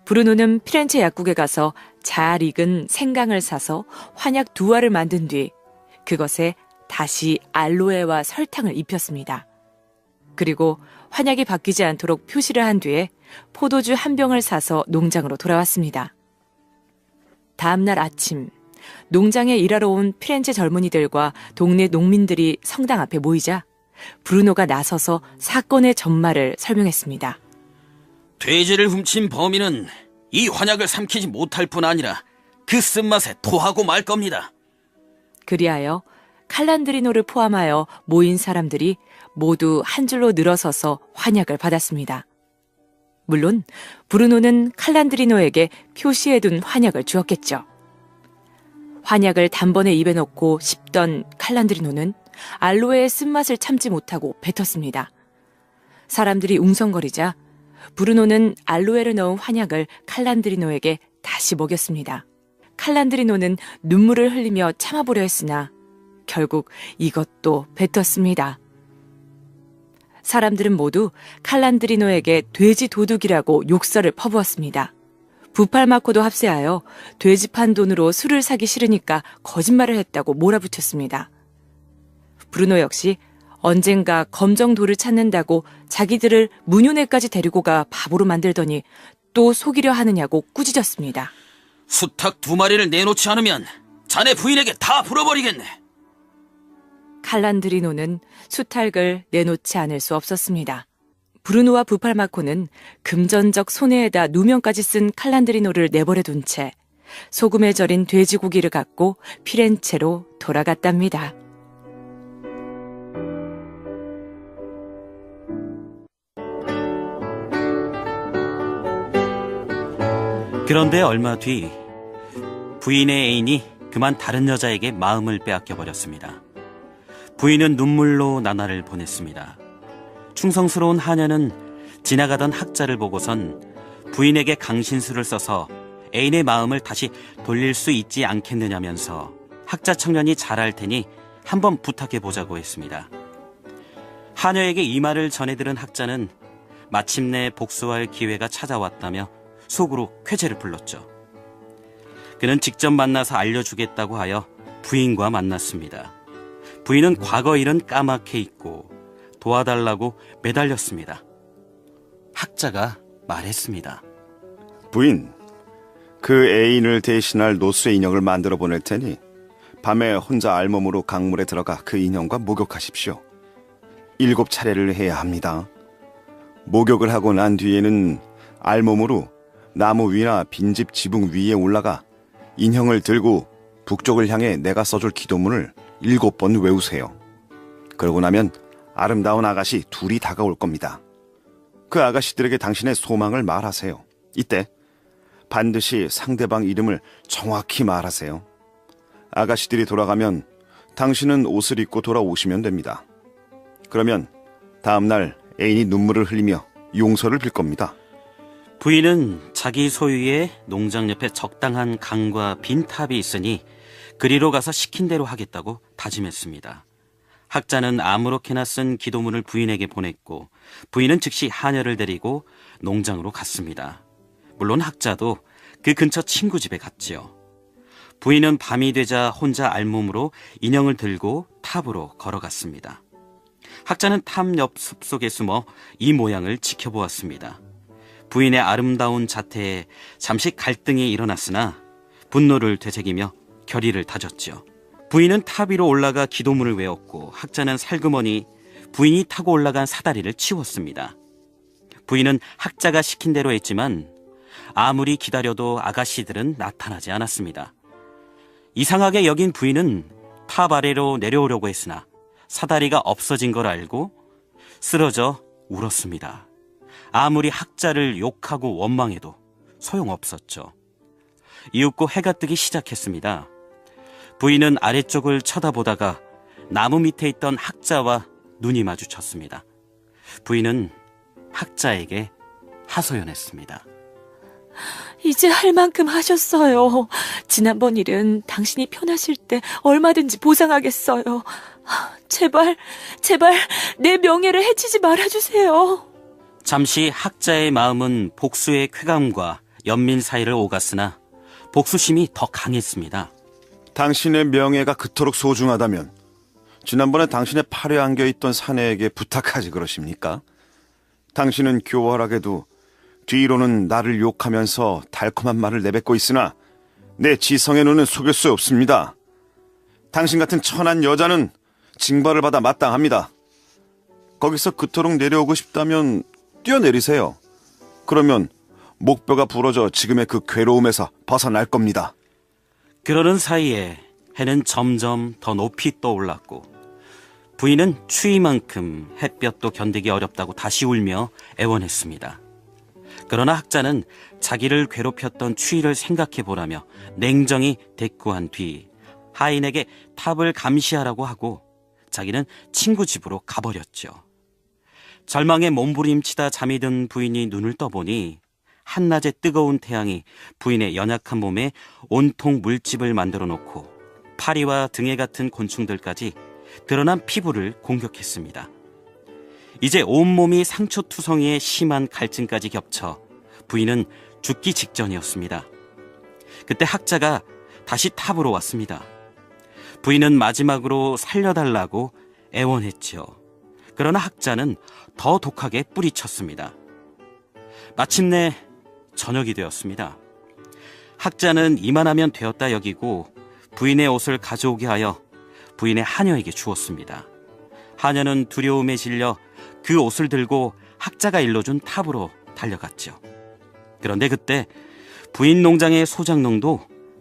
브루노는 피렌체 약국에 가서 잘 익은 생강을 사서 환약 2알을 만든 뒤 그것에 다시 알로에와 설탕을 입혔습니다. 그리고 환약이 바뀌지 않도록 표시를 한 뒤에 포도주 1병을 사서 농장으로 돌아왔습니다. 다음날 아침, 농장에 일하러 온 피렌체 젊은이들과 동네 농민들이 성당 앞에 모이자 브루노가 나서서 사건의 전말을 설명했습니다. 돼지를 훔친 범인은 이 환약을 삼키지 못할 뿐 아니라 그 쓴맛에 토하고 말 겁니다. 그리하여 칼란드리노를 포함하여 모인 사람들이 모두 한 줄로 늘어서서 환약을 받았습니다. 물론 브루노는 칼란드리노에게 표시해둔 환약을 주었겠죠. 환약을 단번에 입에 넣고 씹던 칼란드리노는 알로에의 쓴맛을 참지 못하고 뱉었습니다. 사람들이 웅성거리자 브루노는 알로에를 넣은 환약을 칼란드리노에게 다시 먹였습니다. 칼란드리노는 눈물을 흘리며 참아보려 했으나 결국 이것도 뱉었습니다. 사람들은 모두 칼란드리노에게 돼지 도둑이라고 욕설을 퍼부었습니다. 부팔마코도 합세하여 돼지 판 돈으로 술을 사기 싫으니까 거짓말을 했다고 몰아붙였습니다. 브루노 역시 언젠가 검정돌을 찾는다고 자기들을 문윤회까지 데리고 가 바보로 만들더니 또 속이려 하느냐고 꾸짖었습니다. 수탉 2마리를 내놓지 않으면 자네 부인에게 다 불어버리겠네. 칼란드리노는 수탉을 내놓지 않을 수 없었습니다. 브루노와 부팔마코는 금전적 손해에다 누명까지 쓴 칼란드리노를 내버려둔 채 소금에 절인 돼지고기를 갖고 피렌체로 돌아갔답니다. 그런데 얼마 뒤 부인의 애인이 그만 다른 여자에게 마음을 빼앗겨버렸습니다. 부인은 눈물로 나날을 보냈습니다. 충성스러운 하녀는 지나가던 학자를 보고선 부인에게 강신수를 써서 애인의 마음을 다시 돌릴 수 있지 않겠느냐면서 학자 청년이 잘할 테니 한번 부탁해보자고 했습니다. 하녀에게 이 말을 전해들은 학자는 마침내 복수할 기회가 찾아왔다며 속으로 쾌재를 불렀죠. 그는 직접 만나서 알려주겠다고 하여 부인과 만났습니다. 부인은 과거 일은 까맣게 잊고 도와달라고 매달렸습니다. 학자가 말했습니다. 부인, 그 애인을 대신할 노수의 인형을 만들어 보낼 테니 밤에 혼자 알몸으로 강물에 들어가 그 인형과 목욕하십시오. 7차례를 해야 합니다. 목욕을 하고 난 뒤에는 알몸으로 나무 위나 빈집 지붕 위에 올라가 인형을 들고 북쪽을 향해 내가 써줄 기도문을 7번 외우세요. 그러고 나면 아름다운 아가씨 둘이 다가올 겁니다. 그 아가씨들에게 당신의 소망을 말하세요. 이때 반드시 상대방 이름을 정확히 말하세요. 아가씨들이 돌아가면 당신은 옷을 입고 돌아오시면 됩니다. 그러면 다음날 애인이 눈물을 흘리며 용서를 빌 겁니다. 부인은 자기 소유의 농장 옆에 적당한 강과 빈 탑이 있으니 그리로 가서 시킨 대로 하겠다고 다짐했습니다. 학자는 아무렇게나 쓴 기도문을 부인에게 보냈고 부인은 즉시 하녀를 데리고 농장으로 갔습니다. 물론 학자도 그 근처 친구 집에 갔지요. 부인은 밤이 되자 혼자 알몸으로 인형을 들고 탑으로 걸어갔습니다. 학자는 탑 옆 숲속에 숨어 이 모양을 지켜보았습니다. 부인의 아름다운 자태에 잠시 갈등이 일어났으나 분노를 되새기며 결의를 다졌지요. 부인은 탑 위로 올라가 기도문을 외웠고 학자는 살그머니 부인이 타고 올라간 사다리를 치웠습니다. 부인은 학자가 시킨 대로 했지만 아무리 기다려도 아가씨들은 나타나지 않았습니다. 이상하게 여긴 부인은 탑 아래로 내려오려고 했으나 사다리가 없어진 걸 알고 쓰러져 울었습니다. 아무리 학자를 욕하고 원망해도 소용없었죠. 이윽고 해가 뜨기 시작했습니다. 부인은 아래쪽을 쳐다보다가 나무 밑에 있던 학자와 눈이 마주쳤습니다. 부인은 학자에게 하소연했습니다. 이제 할 만큼 하셨어요. 지난번 일은 당신이 편하실 때 얼마든지 보상하겠어요. 제발 내 명예를 해치지 말아주세요. 잠시 학자의 마음은 복수의 쾌감과 연민 사이를 오갔으나 복수심이 더 강했습니다. 당신의 명예가 그토록 소중하다면 지난번에 당신의 팔에 안겨있던 사내에게 부탁하지 그러십니까? 당신은 교활하게도 뒤로는 나를 욕하면서 달콤한 말을 내뱉고 있으나 내 지성의 눈은 속일 수 없습니다. 당신 같은 천한 여자는 징벌을 받아 마땅합니다. 거기서 그토록 내려오고 싶다면 뛰어내리세요. 그러면 목뼈가 부러져 지금의 그 괴로움에서 벗어날 겁니다. 그러는 사이에 해는 점점 더 높이 떠올랐고 부인은 추위만큼 햇볕도 견디기 어렵다고 다시 울며 애원했습니다. 그러나 학자는 자기를 괴롭혔던 추위를 생각해보라며 냉정히 대꾸한 뒤 하인에게 탑을 감시하라고 하고 자기는 친구 집으로 가버렸죠. 절망에 몸부림치다 잠이 든 부인이 눈을 떠보니 한낮의 뜨거운 태양이 부인의 연약한 몸에 온통 물집을 만들어 놓고 파리와 등에 같은 곤충들까지 드러난 피부를 공격했습니다. 이제 온몸이 상처투성이에 심한 갈증까지 겹쳐 부인은 죽기 직전이었습니다. 그때 학자가 다시 탑으로 왔습니다. 부인은 마지막으로 살려달라고 애원했지요. 그러나 학자는 더 독하게 뿌리쳤습니다. 마침내 저녁이 되었습니다. 학자는 이만하면 되었다 여기고 부인의 옷을 가져오게 하여 부인의 하녀에게 주었습니다. 하녀는 두려움에 질려 그 옷을 들고 학자가 일러준 탑으로 달려갔죠. 그런데 그때 부인 농장의 소장농도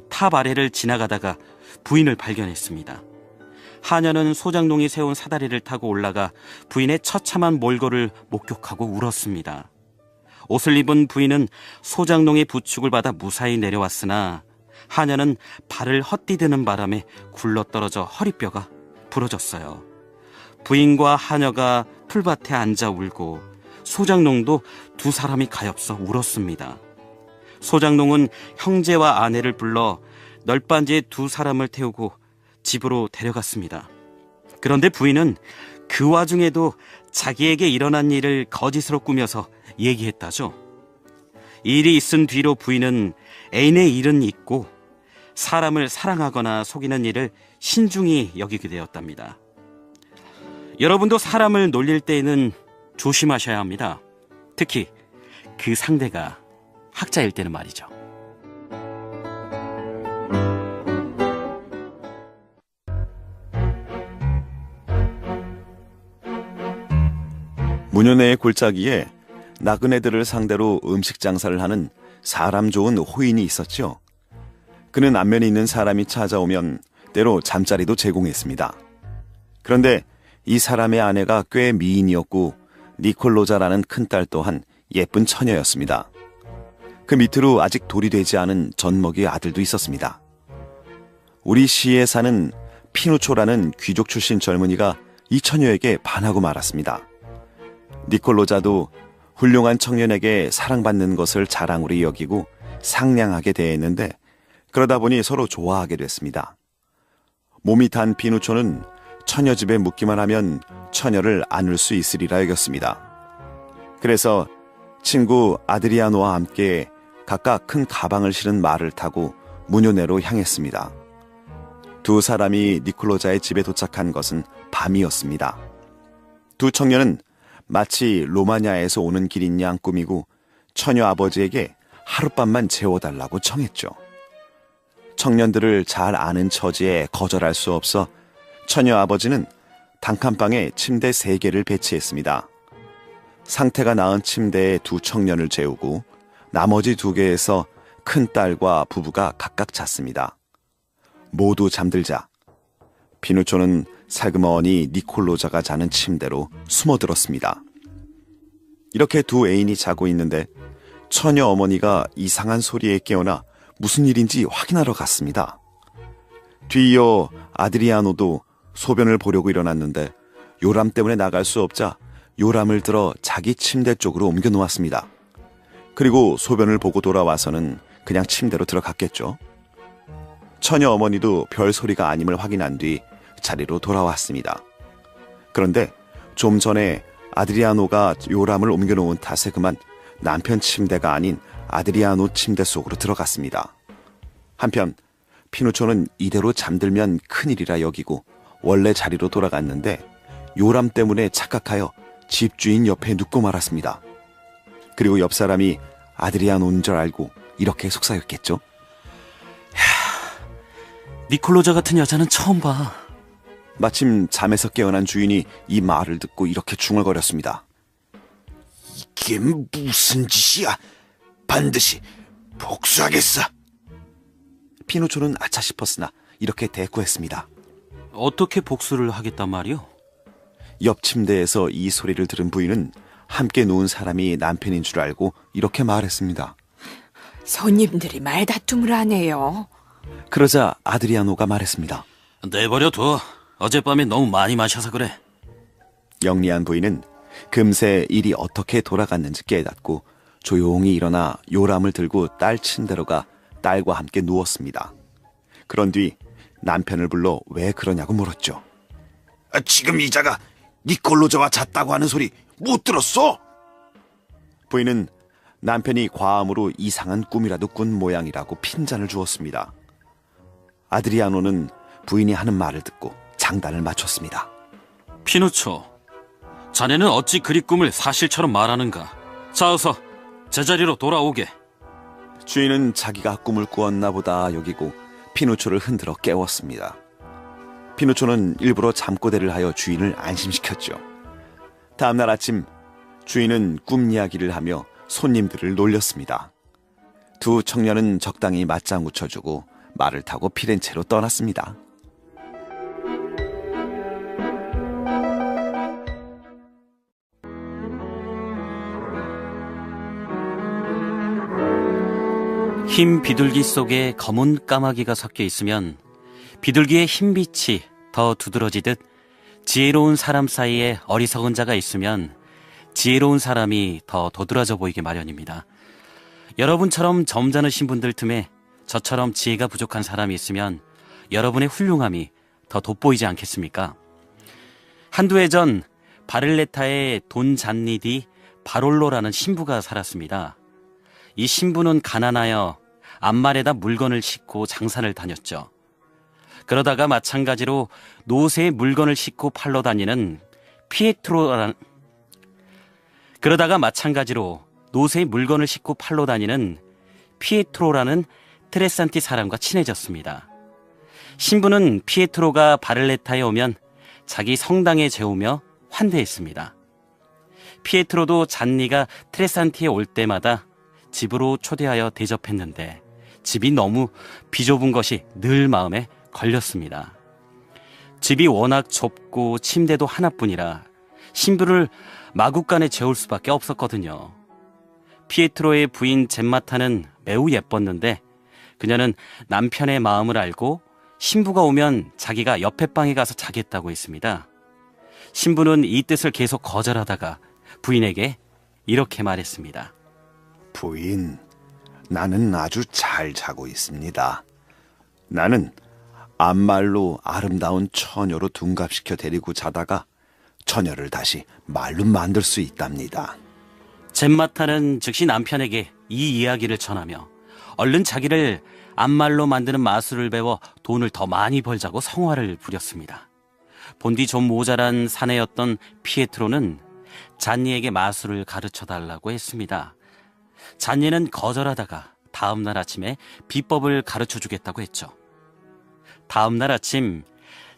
탑 아래를 지나가다가 부인을 발견했습니다. 하녀는 소장농이 세운 사다리를 타고 올라가 부인의 처참한 몰골을 목격하고 울었습니다. 옷을 입은 부인은 소장농의 부축을 받아 무사히 내려왔으나 하녀는 발을 헛디디는 바람에 굴러떨어져 허리뼈가 부러졌어요. 부인과 하녀가 풀밭에 앉아 울고 소장농도 두 사람이 가엾어 울었습니다. 소장농은 형제와 아내를 불러 널빤지에 두 사람을 태우고 집으로 데려갔습니다. 그런데 부인은 그 와중에도 자기에게 일어난 일을 거짓으로 꾸며서 얘기했다죠. 이 일이 있은 뒤로 부인은 애인의 일은 잊고 사람을 사랑하거나 속이는 일을 신중히 여기게 되었답니다. 여러분도 사람을 놀릴 때에는 조심하셔야 합니다. 특히 그 상대가 학자일 때는 말이죠. 문효네의 골짜기에 나그네들을 상대로 음식 장사를 하는 사람 좋은 호인이 있었죠. 그는 안면에 있는 사람이 찾아오면 때로 잠자리도 제공했습니다. 그런데 이 사람의 아내가 꽤 미인이었고 니콜로자라는 큰딸 또한 예쁜 처녀였습니다. 그 밑으로 아직 돌이 되지 않은 젖먹이 아들도 있었습니다. 우리 시에 사는 피누초라는 귀족 출신 젊은이가 이 처녀에게 반하고 말았습니다. 니콜로자도 훌륭한 청년에게 사랑받는 것을 자랑으로 여기고 상냥하게 대했는데 그러다 보니 서로 좋아하게 됐습니다. 몸이 단 피누초는 처녀 집에 묵기만 하면 처녀를 안을 수 있으리라 여겼습니다. 그래서 친구 아드리아노와 함께 각각 큰 가방을 실은 말을 타고 문효네로 향했습니다. 두 사람이 니콜로자의 집에 도착한 것은 밤이었습니다. 두 청년은 마치 로마냐에서 오는 길인 양 꾸미고 처녀 아버지에게 하룻밤만 재워달라고 청했죠. 청년들을 잘 아는 처지에 거절할 수 없어 처녀 아버지는 단칸방에 침대 3개를 배치했습니다. 상태가 나은 침대에 두 청년을 재우고 나머지 2개에서 큰딸과 부부가 각각 잤습니다. 모두 잠들자 피누초는 살그머니 니콜로자가 자는 침대로 숨어들었습니다. 이렇게 두 애인이 자고 있는데 처녀 어머니가 이상한 소리에 깨어나 무슨 일인지 확인하러 갔습니다. 뒤이어 아드리아노도 소변을 보려고 일어났는데 요람 때문에 나갈 수 없자 요람을 들어 자기 침대 쪽으로 옮겨 놓았습니다. 그리고 소변을 보고 돌아와서는 그냥 침대로 들어갔겠죠. 처녀 어머니도 별 소리가 아님을 확인한 뒤 자리로 돌아왔습니다. 그런데 좀 전에 아드리아노가 요람을 옮겨놓은 탓에 그만 남편 침대가 아닌 아드리아노 침대 속으로 들어갔습니다. 한편 피누초는 이대로 잠들면 큰일이라 여기고 원래 자리로 돌아갔는데 요람 때문에 착각하여 집주인 옆에 눕고 말았습니다. 그리고 옆 사람이 아드리아노인 줄 알고 이렇게 속삭였겠죠. 니콜로자 같은 여자는 처음 봐. 마침 잠에서 깨어난 주인이 이 말을 듣고 이렇게 중얼거렸습니다. 이게 무슨 짓이야? 반드시 복수하겠어. 피노초는 아차 싶었으나 이렇게 대꾸했습니다. 어떻게 복수를 하겠단 말이오? 옆 침대에서 이 소리를 들은 부인은 함께 누운 사람이 남편인 줄 알고 이렇게 말했습니다. 손님들이 말다툼을 하네요. 그러자 아드리아노가 말했습니다. 내버려둬. 어젯밤에 너무 많이 마셔서 그래. 영리한 부인은 금세 일이 어떻게 돌아갔는지 깨닫고 조용히 일어나 요람을 들고 딸 침대로 가 딸과 함께 누웠습니다. 그런 뒤 남편을 불러 왜 그러냐고 물었죠. 지금 이자가 니콜로저와 잤다고 하는 소리 못 들었어? 부인은 남편이 과음으로 이상한 꿈이라도 꾼 모양이라고 핀잔을 주었습니다. 아드리아노는 부인이 하는 말을 듣고 장단을 맞췄습니다. 피노초, 자네는 어찌 그리 꿈을 사실처럼 말하는가? 자, 어서 제자리로 돌아오게. 주인은 자기가 꿈을 꾸었나 보다 여기고 피노초를 흔들어 깨웠습니다. 피노초는 일부러 잠꼬대를 하여 주인을 안심시켰죠. 다음날 아침 주인은 꿈 이야기를 하며 손님들을 놀렸습니다. 두 청년은 적당히 맞장구 쳐주고 말을 타고 피렌체로 떠났습니다. 흰 비둘기 속에 검은 까마귀가 섞여 있으면 비둘기의 흰빛이 더 두드러지듯 지혜로운 사람 사이에 어리석은 자가 있으면 지혜로운 사람이 더 도드라져 보이게 마련입니다. 여러분처럼 점잖으신 분들 틈에 저처럼 지혜가 부족한 사람이 있으면 여러분의 훌륭함이 더 돋보이지 않겠습니까? 한두 해 전 바를레타의 돈 잔니디 바롤로라는 신부가 살았습니다. 이 신부는 가난하여 앞말에다 물건을 싣고 장산을 다녔죠. 그러다가 마찬가지로 노새에 물건을 싣고 팔러 다니는 피에트로라는 트레산티 사람과 친해졌습니다. 신부는 피에트로가 바를레타에 오면 자기 성당에 재우며 환대했습니다. 피에트로도 잔니가 트레산티에 올 때마다 집으로 초대하여 대접했는데 집이 너무 비좁은 것이 늘 마음에 걸렸습니다. 집이 워낙 좁고 침대도 하나뿐이라 신부를 마구간에 재울 수밖에 없었거든요. 피에트로의 부인 젬마타는 매우 예뻤는데 그녀는 남편의 마음을 알고 신부가 오면 자기가 옆에 방에 가서 자겠다고 했습니다. 신부는 이 뜻을 계속 거절하다가 부인에게 이렇게 말했습니다. 부인, 나는 아주 잘 자고 있습니다. 나는 앞말로 아름다운 처녀로 둔갑시켜 데리고 자다가 처녀를 다시 말로 만들 수 있답니다. 젬마타는 즉시 남편에게 이 이야기를 전하며 얼른 자기를 앞말로 만드는 마술을 배워 돈을 더 많이 벌자고 성화를 부렸습니다. 본디 좀 모자란 사내였던 피에트로는 잔니에게 마술을 가르쳐달라고 했습니다. 잔니는 거절하다가 다음날 아침에 비법을 가르쳐주겠다고 했죠. 다음날 아침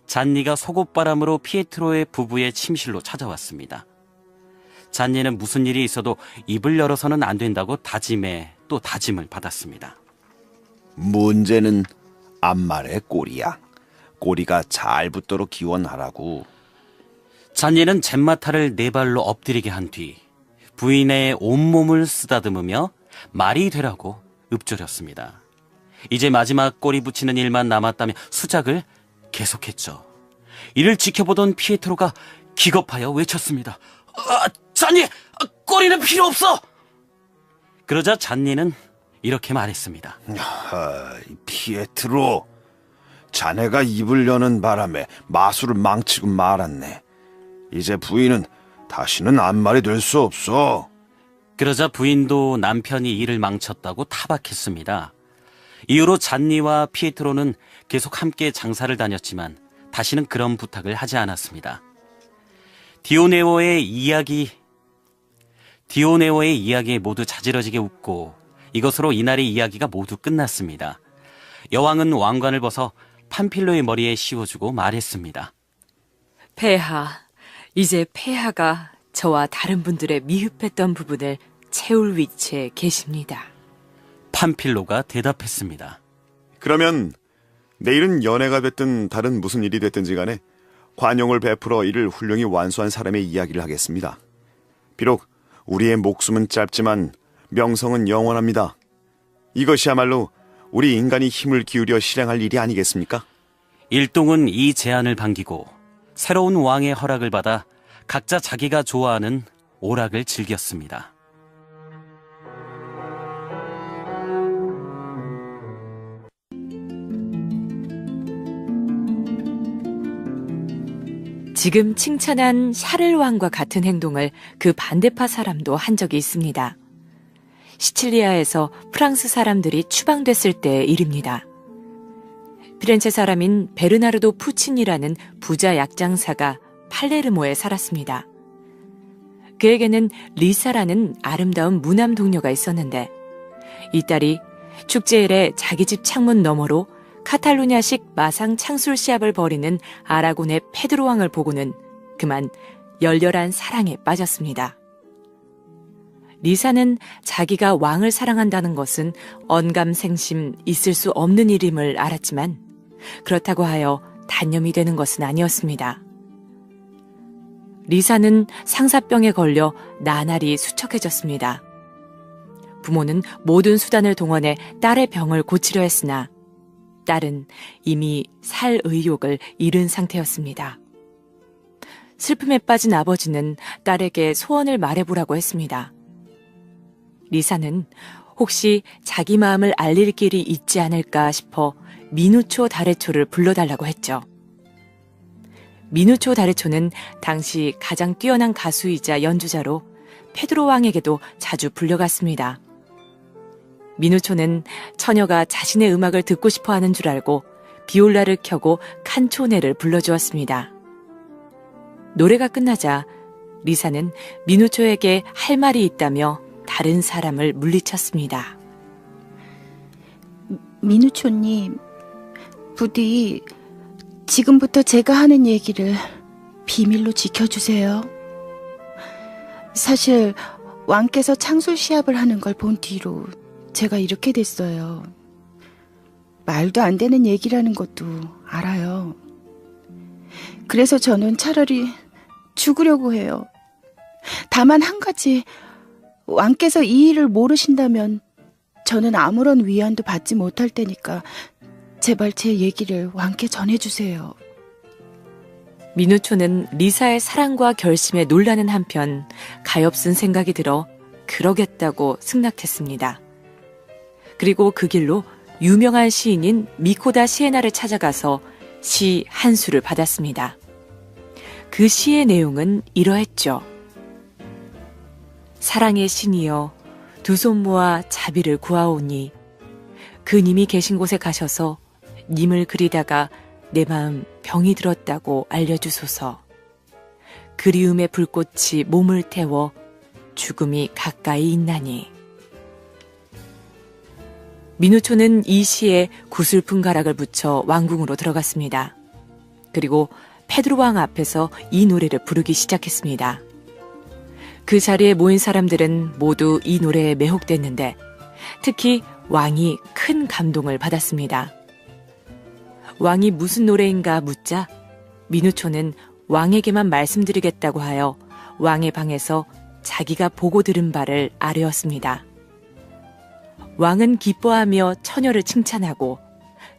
잔니가 속옷바람으로 피에트로의 부부의 침실로 찾아왔습니다. 잔니는 무슨 일이 있어도 입을 열어서는 안 된다고 다짐에 또 다짐을 받았습니다. 문제는 앞말의 꼬리야. 꼬리가 잘 붙도록 기원하라고. 잔니는 젬마타를 네 발로 엎드리게 한 뒤 부인의 온몸을 쓰다듬으며 말이 되라고 읊조렸습니다. 이제 마지막 꼬리 붙이는 일만 남았다며 수작을 계속했죠. 이를 지켜보던 피에트로가 기겁하여 외쳤습니다. 잔니! 꼬리는 필요 없어! 그러자 잔니는 이렇게 말했습니다. 피에트로, 자네가 입을 여는 바람에 마술을 망치고 말았네. 이제 부인은 다시는 앞말이 될 수 없어. 그러자 부인도 남편이 일을 망쳤다고 타박했습니다. 이후로 잔니와 피에트로는 계속 함께 장사를 다녔지만 다시는 그런 부탁을 하지 않았습니다. 디오네오의 이야기에 모두 자지러지게 웃고 이것으로 이날의 이야기가 모두 끝났습니다. 여왕은 왕관을 벗어 판필로의 머리에 씌워주고 말했습니다. 폐하, 이제 폐하가 저와 다른 분들의 미흡했던 부분을 채울 위치에 계십니다. 판필로가 대답했습니다. 그러면 내일은 연애가 됐든 다른 무슨 일이 됐든지 간에 관용을 베풀어 이를 훌륭히 완수한 사람의 이야기를 하겠습니다. 비록 우리의 목숨은 짧지만 명성은 영원합니다. 이것이야말로 우리 인간이 힘을 기울여 실행할 일이 아니겠습니까? 일동은 이 제안을 반기고 새로운 왕의 허락을 받아 각자 자기가 좋아하는 오락을 즐겼습니다. 지금 칭찬한 샤를 왕과 같은 행동을 그 반대파 사람도 한 적이 있습니다. 시칠리아에서 프랑스 사람들이 추방됐을 때의 일입니다. 피렌체 사람인 베르나르도 푸치니라는 부자 약장사가 팔레르모에 살았습니다. 그에게는 리사라는 아름다운 무남 동료가 있었는데 이 딸이 축제일에 자기 집 창문 너머로 카탈루냐식 마상 창술 시합을 벌이는 아라곤의 페드로 왕을 보고는 그만 열렬한 사랑에 빠졌습니다. 리사는 자기가 왕을 사랑한다는 것은 언감생심 있을 수 없는 일임을 알았지만 그렇다고 하여 단념이 되는 것은 아니었습니다. 리사는 상사병에 걸려 나날이 수척해졌습니다. 부모는 모든 수단을 동원해 딸의 병을 고치려 했으나 딸은 이미 살 의욕을 잃은 상태였습니다. 슬픔에 빠진 아버지는 딸에게 소원을 말해보라고 했습니다. 리사는 혹시 자기 마음을 알릴 길이 있지 않을까 싶어 미누초 다레초를 불러달라고 했죠. 미누초 다레초는 당시 가장 뛰어난 가수이자 연주자로 페드로 왕에게도 자주 불려갔습니다. 미누초는 처녀가 자신의 음악을 듣고 싶어 하는 줄 알고 비올라를 켜고 칸초네를 불러주었습니다. 노래가 끝나자 리사는 미누초에게 할 말이 있다며 다른 사람을 물리쳤습니다. 미누초님, 부디 지금부터 제가 하는 얘기를 비밀로 지켜주세요. 사실 왕께서 창술 시합을 하는 걸 본 뒤로 제가 이렇게 됐어요. 말도 안 되는 얘기라는 것도 알아요. 그래서 저는 차라리 죽으려고 해요. 다만 한 가지, 왕께서 이 일을 모르신다면 저는 아무런 위안도 받지 못할 테니까 제발 제 얘기를 왕께 전해주세요. 미누초는 리사의 사랑과 결심에 놀라는 한편 가엾은 생각이 들어 그러겠다고 승낙했습니다. 그리고 그 길로 유명한 시인인 미코다 시에나를 찾아가서 시 한 수를 받았습니다. 그 시의 내용은 이러했죠. 사랑의 신이여 두 손 모아 자비를 구하오니 그 님이 계신 곳에 가셔서 님을 그리다가 내 마음 병이 들었다고 알려주소서. 그리움의 불꽃이 몸을 태워 죽음이 가까이 있나니. 미누초는 이 시에 구슬픈 가락을 붙여 왕궁으로 들어갔습니다. 그리고 페드로 왕 앞에서 이 노래를 부르기 시작했습니다. 그 자리에 모인 사람들은 모두 이 노래에 매혹됐는데 특히 왕이 큰 감동을 받았습니다. 왕이 무슨 노래인가 묻자 미누초는 왕에게만 말씀드리겠다고 하여 왕의 방에서 자기가 보고 들은 바를 아뢰었습니다. 왕은 기뻐하며 처녀를 칭찬하고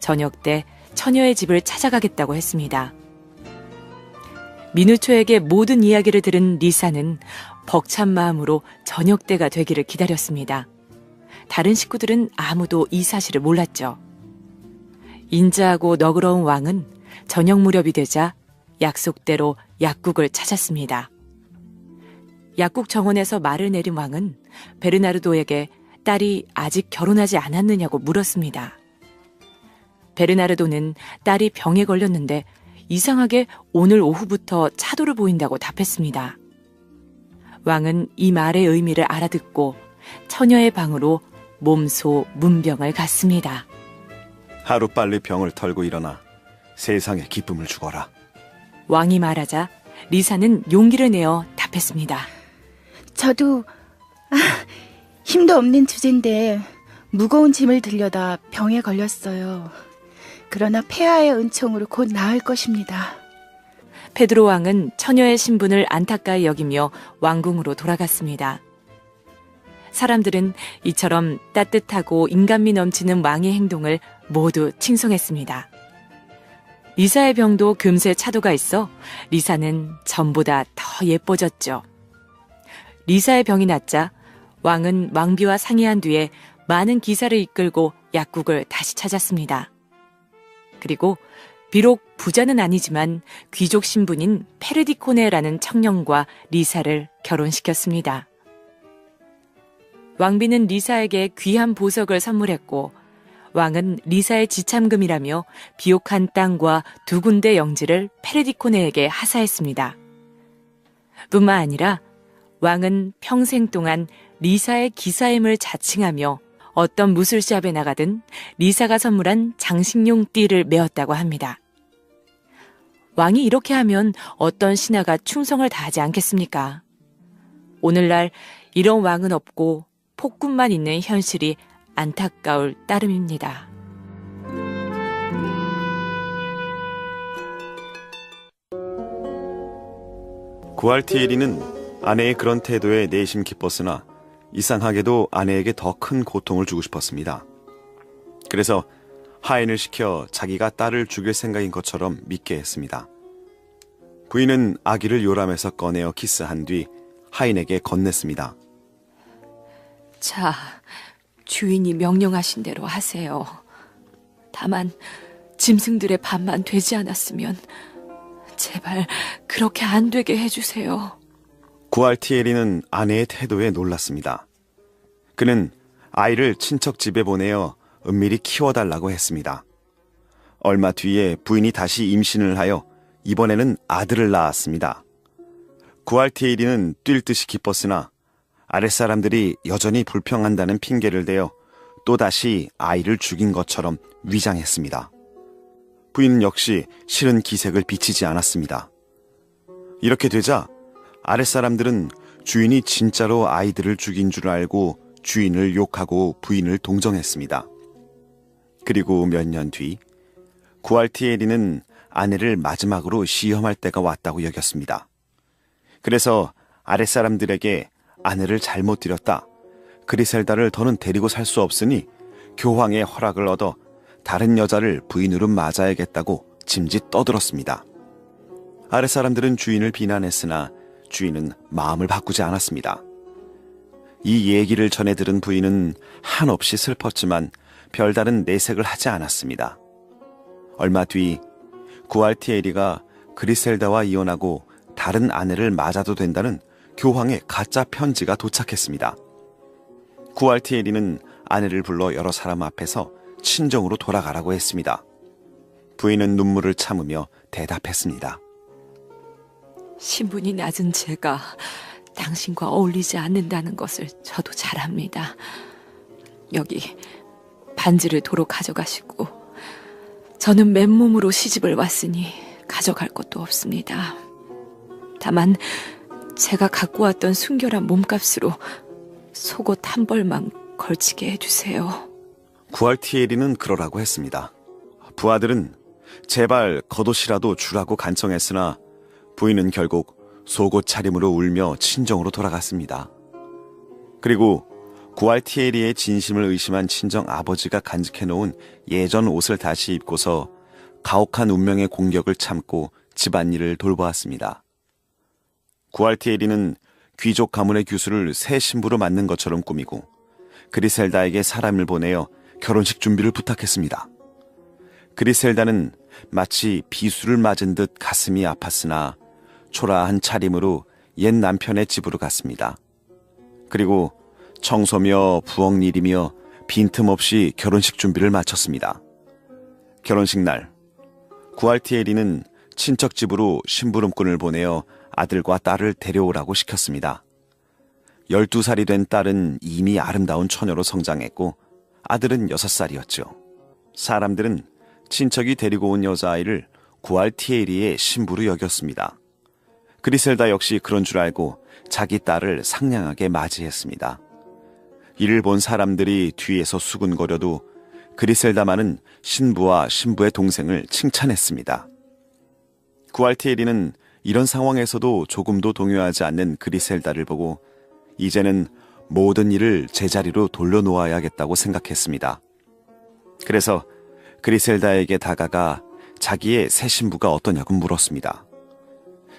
저녁 때 처녀의 집을 찾아가겠다고 했습니다. 미누초에게 모든 이야기를 들은 리사는 벅찬 마음으로 저녁 때가 되기를 기다렸습니다. 다른 식구들은 아무도 이 사실을 몰랐죠. 인자하고 너그러운 왕은 저녁 무렵이 되자 약속대로 약국을 찾았습니다. 약국 정원에서 말을 내린 왕은 베르나르도에게 딸이 아직 결혼하지 않았느냐고 물었습니다. 베르나르도는 딸이 병에 걸렸는데 이상하게 오늘 오후부터 차도를 보인다고 답했습니다. 왕은 이 말의 의미를 알아듣고 처녀의 방으로 몸소 문병을 갔습니다. 하루빨리 병을 털고 일어나 세상에 기쁨을 주거라. 왕이 말하자 리사는 용기를 내어 답했습니다. 저도 힘도 없는 주제인데 무거운 짐을 들려다 병에 걸렸어요. 그러나 폐하의 은총으로 곧 나을 것입니다. 페드로 왕은 처녀의 신분을 안타까이 여기며 왕궁으로 돌아갔습니다. 사람들은 이처럼 따뜻하고 인간미 넘치는 왕의 행동을 모두 칭송했습니다. 리사의 병도 금세 차도가 있어 리사는 전보다 더 예뻐졌죠. 리사의 병이 낫자 왕은 왕비와 상의한 뒤에 많은 기사를 이끌고 약국을 다시 찾았습니다. 그리고 비록 부자는 아니지만 귀족 신분인 페르디코네라는 청년과 리사를 결혼시켰습니다. 왕비는 리사에게 귀한 보석을 선물했고 왕은 리사의 지참금이라며 비옥한 땅과 2군데 영지를 페르디코네에게 하사했습니다. 뿐만 아니라 왕은 평생 동안 리사의 기사임을 자칭하며 어떤 무술샵에 나가든 리사가 선물한 장식용 띠를 메었다고 합니다. 왕이 이렇게 하면 어떤 신하가 충성을 다하지 않겠습니까? 오늘날 이런 왕은 없고 폭군만 있는 현실이 안타까울 따름입니다. 구알티에리는 아내의 그런 태도에 내심 기뻤으나 이상하게도 아내에게 더 큰 고통을 주고 싶었습니다. 그래서 하인을 시켜 자기가 딸을 죽일 생각인 것처럼 믿게 했습니다. 부인은 아기를 요람에서 꺼내어 키스한 뒤 하인에게 건넸습니다. 자, 주인이 명령하신 대로 하세요. 다만 짐승들의 밥만 되지 않았으면 제발 그렇게 안 되게 해주세요. 구알티에리는 아내의 태도에 놀랐습니다. 그는 아이를 친척 집에 보내어 은밀히 키워달라고 했습니다. 얼마 뒤에 부인이 다시 임신을 하여 이번에는 아들을 낳았습니다. 구알티에리는 뛸 듯이 기뻤으나 아랫사람들이 여전히 불평한다는 핑계를 대어 또다시 아이를 죽인 것처럼 위장했습니다. 부인은 역시 싫은 기색을 비치지 않았습니다. 이렇게 되자 아랫사람들은 주인이 진짜로 아이들을 죽인 줄 알고 주인을 욕하고 부인을 동정했습니다. 그리고 몇 년 뒤 구알티에리는 아내를 마지막으로 시험할 때가 왔다고 여겼습니다. 그래서 아랫사람들에게 아내를 잘못 들였다. 그리셀다를 더는 데리고 살 수 없으니 교황의 허락을 얻어 다른 여자를 부인으로 맞아야겠다고 짐짓 떠들었습니다. 아랫사람들은 주인을 비난했으나 주인은 마음을 바꾸지 않았습니다. 이 얘기를 전해 들은 부인은 한없이 슬펐지만 별다른 내색을 하지 않았습니다. 얼마 뒤 구알티에리가 그리셀다와 이혼하고 다른 아내를 맞아도 된다는 교황의 가짜 편지가 도착했습니다. 구알티에리는 아내를 불러 여러 사람 앞에서 친정으로 돌아가라고 했습니다. 부인은 눈물을 참으며 대답했습니다. 신분이 낮은 제가 당신과 어울리지 않는다는 것을 저도 잘 압니다. 여기 반지를 도로 가져가시고 저는 맨몸으로 시집을 왔으니 가져갈 것도 없습니다. 다만 제가 갖고 왔던 순결한 몸값으로 속옷 한 벌만 걸치게 해주세요. 구알티에리는 그러라고 했습니다. 부하들은 제발 겉옷이라도 주라고 간청했으나 부인은 결국 속옷 차림으로 울며 친정으로 돌아갔습니다. 그리고 구알티에리의 진심을 의심한 친정 아버지가 간직해놓은 예전 옷을 다시 입고서 가혹한 운명의 공격을 참고 집안일을 돌보았습니다. 구알티에리는 귀족 가문의 규수를 새 신부로 맞는 것처럼 꾸미고 그리셀다에게 사람을 보내어 결혼식 준비를 부탁했습니다. 그리셀다는 마치 비수를 맞은 듯 가슴이 아팠으나 초라한 차림으로 옛 남편의 집으로 갔습니다. 그리고 청소며 부엌일이며 빈틈없이 결혼식 준비를 마쳤습니다. 결혼식 날 구알티에리는 친척 집으로 심부름꾼을 보내어 아들과 딸을 데려오라고 시켰습니다. 12살이 된 딸은 이미 아름다운 처녀로 성장했고 아들은 6살이었죠. 사람들은 친척이 데리고 온 여자아이를 구알티에리의 신부로 여겼습니다. 그리셀다 역시 그런 줄 알고 자기 딸을 상냥하게 맞이했습니다. 이를 본 사람들이 뒤에서 수군거려도 그리셀다만은 신부와 신부의 동생을 칭찬했습니다. 구알티에리는 이런 상황에서도 조금도 동요하지 않는 그리셀다를 보고 이제는 모든 일을 제자리로 돌려놓아야겠다고 생각했습니다. 그래서 그리셀다에게 다가가 자기의 새 신부가 어떠냐고 물었습니다.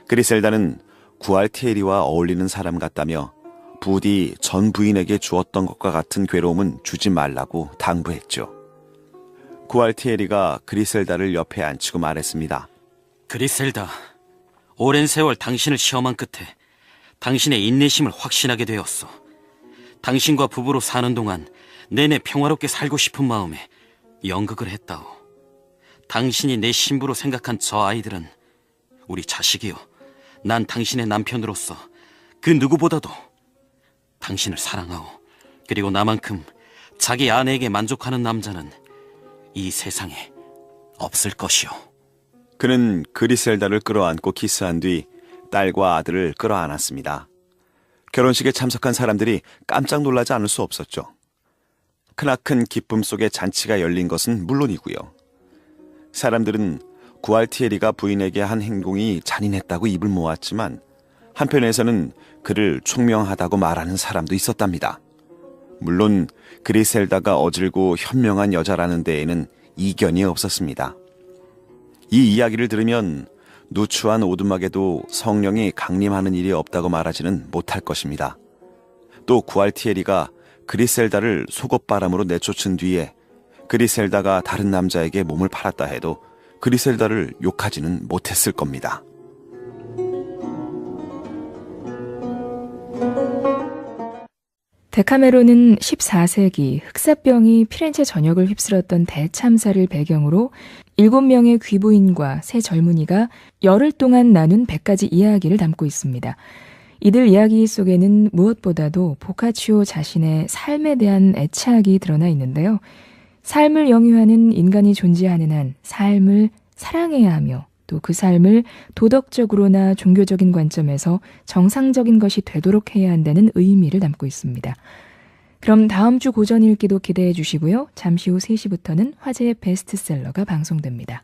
그리셀다는 구알티에리와 어울리는 사람 같다며 부디 전 부인에게 주었던 것과 같은 괴로움은 주지 말라고 당부했죠. 구알티에리가 그리셀다를 옆에 앉히고 말했습니다. 그리셀다, 오랜 세월 당신을 시험한 끝에 당신의 인내심을 확신하게 되었어. 당신과 부부로 사는 동안 내내 평화롭게 살고 싶은 마음에 연극을 했다오. 당신이 내 신부로 생각한 저 아이들은 우리 자식이요. 난 당신의 남편으로서 그 누구보다도 당신을 사랑하오. 그리고 나만큼 자기 아내에게 만족하는 남자는 이 세상에 없을 것이오. 그는 그리셀다를 끌어안고 키스한 뒤 딸과 아들을 끌어안았습니다. 결혼식에 참석한 사람들이 깜짝 놀라지 않을 수 없었죠. 크나큰 기쁨 속에 잔치가 열린 것은 물론이고요. 사람들은 구알티에리가 부인에게 한 행동이 잔인했다고 입을 모았지만 한편에서는 그를 총명하다고 말하는 사람도 있었답니다. 물론 그리셀다가 어질고 현명한 여자라는 데에는 이견이 없었습니다. 이 이야기를 들으면 누추한 오두막에도 성령이 강림하는 일이 없다고 말하지는 못할 것입니다. 또 구알티에리가 그리셀다를 속옷바람으로 내쫓은 뒤에 그리셀다가 다른 남자에게 몸을 팔았다 해도 그리셀다를 욕하지는 못했을 겁니다. 데카메론은 14세기 흑사병이 피렌체 전역을 휩쓸었던 대참사를 배경으로 7명의 귀부인과 세 젊은이가 열흘 동안 나눈 100가지 이야기를 담고 있습니다. 이들 이야기 속에는 무엇보다도 보카치오 자신의 삶에 대한 애착이 드러나 있는데요. 삶을 영위하는 인간이 존재하는 한 삶을 사랑해야 하며 또 그 삶을 도덕적으로나 종교적인 관점에서 정상적인 것이 되도록 해야 한다는 의미를 담고 있습니다. 그럼 다음 주 고전 읽기도 기대해 주시고요. 잠시 후 3시부터는 화제의 베스트셀러가 방송됩니다.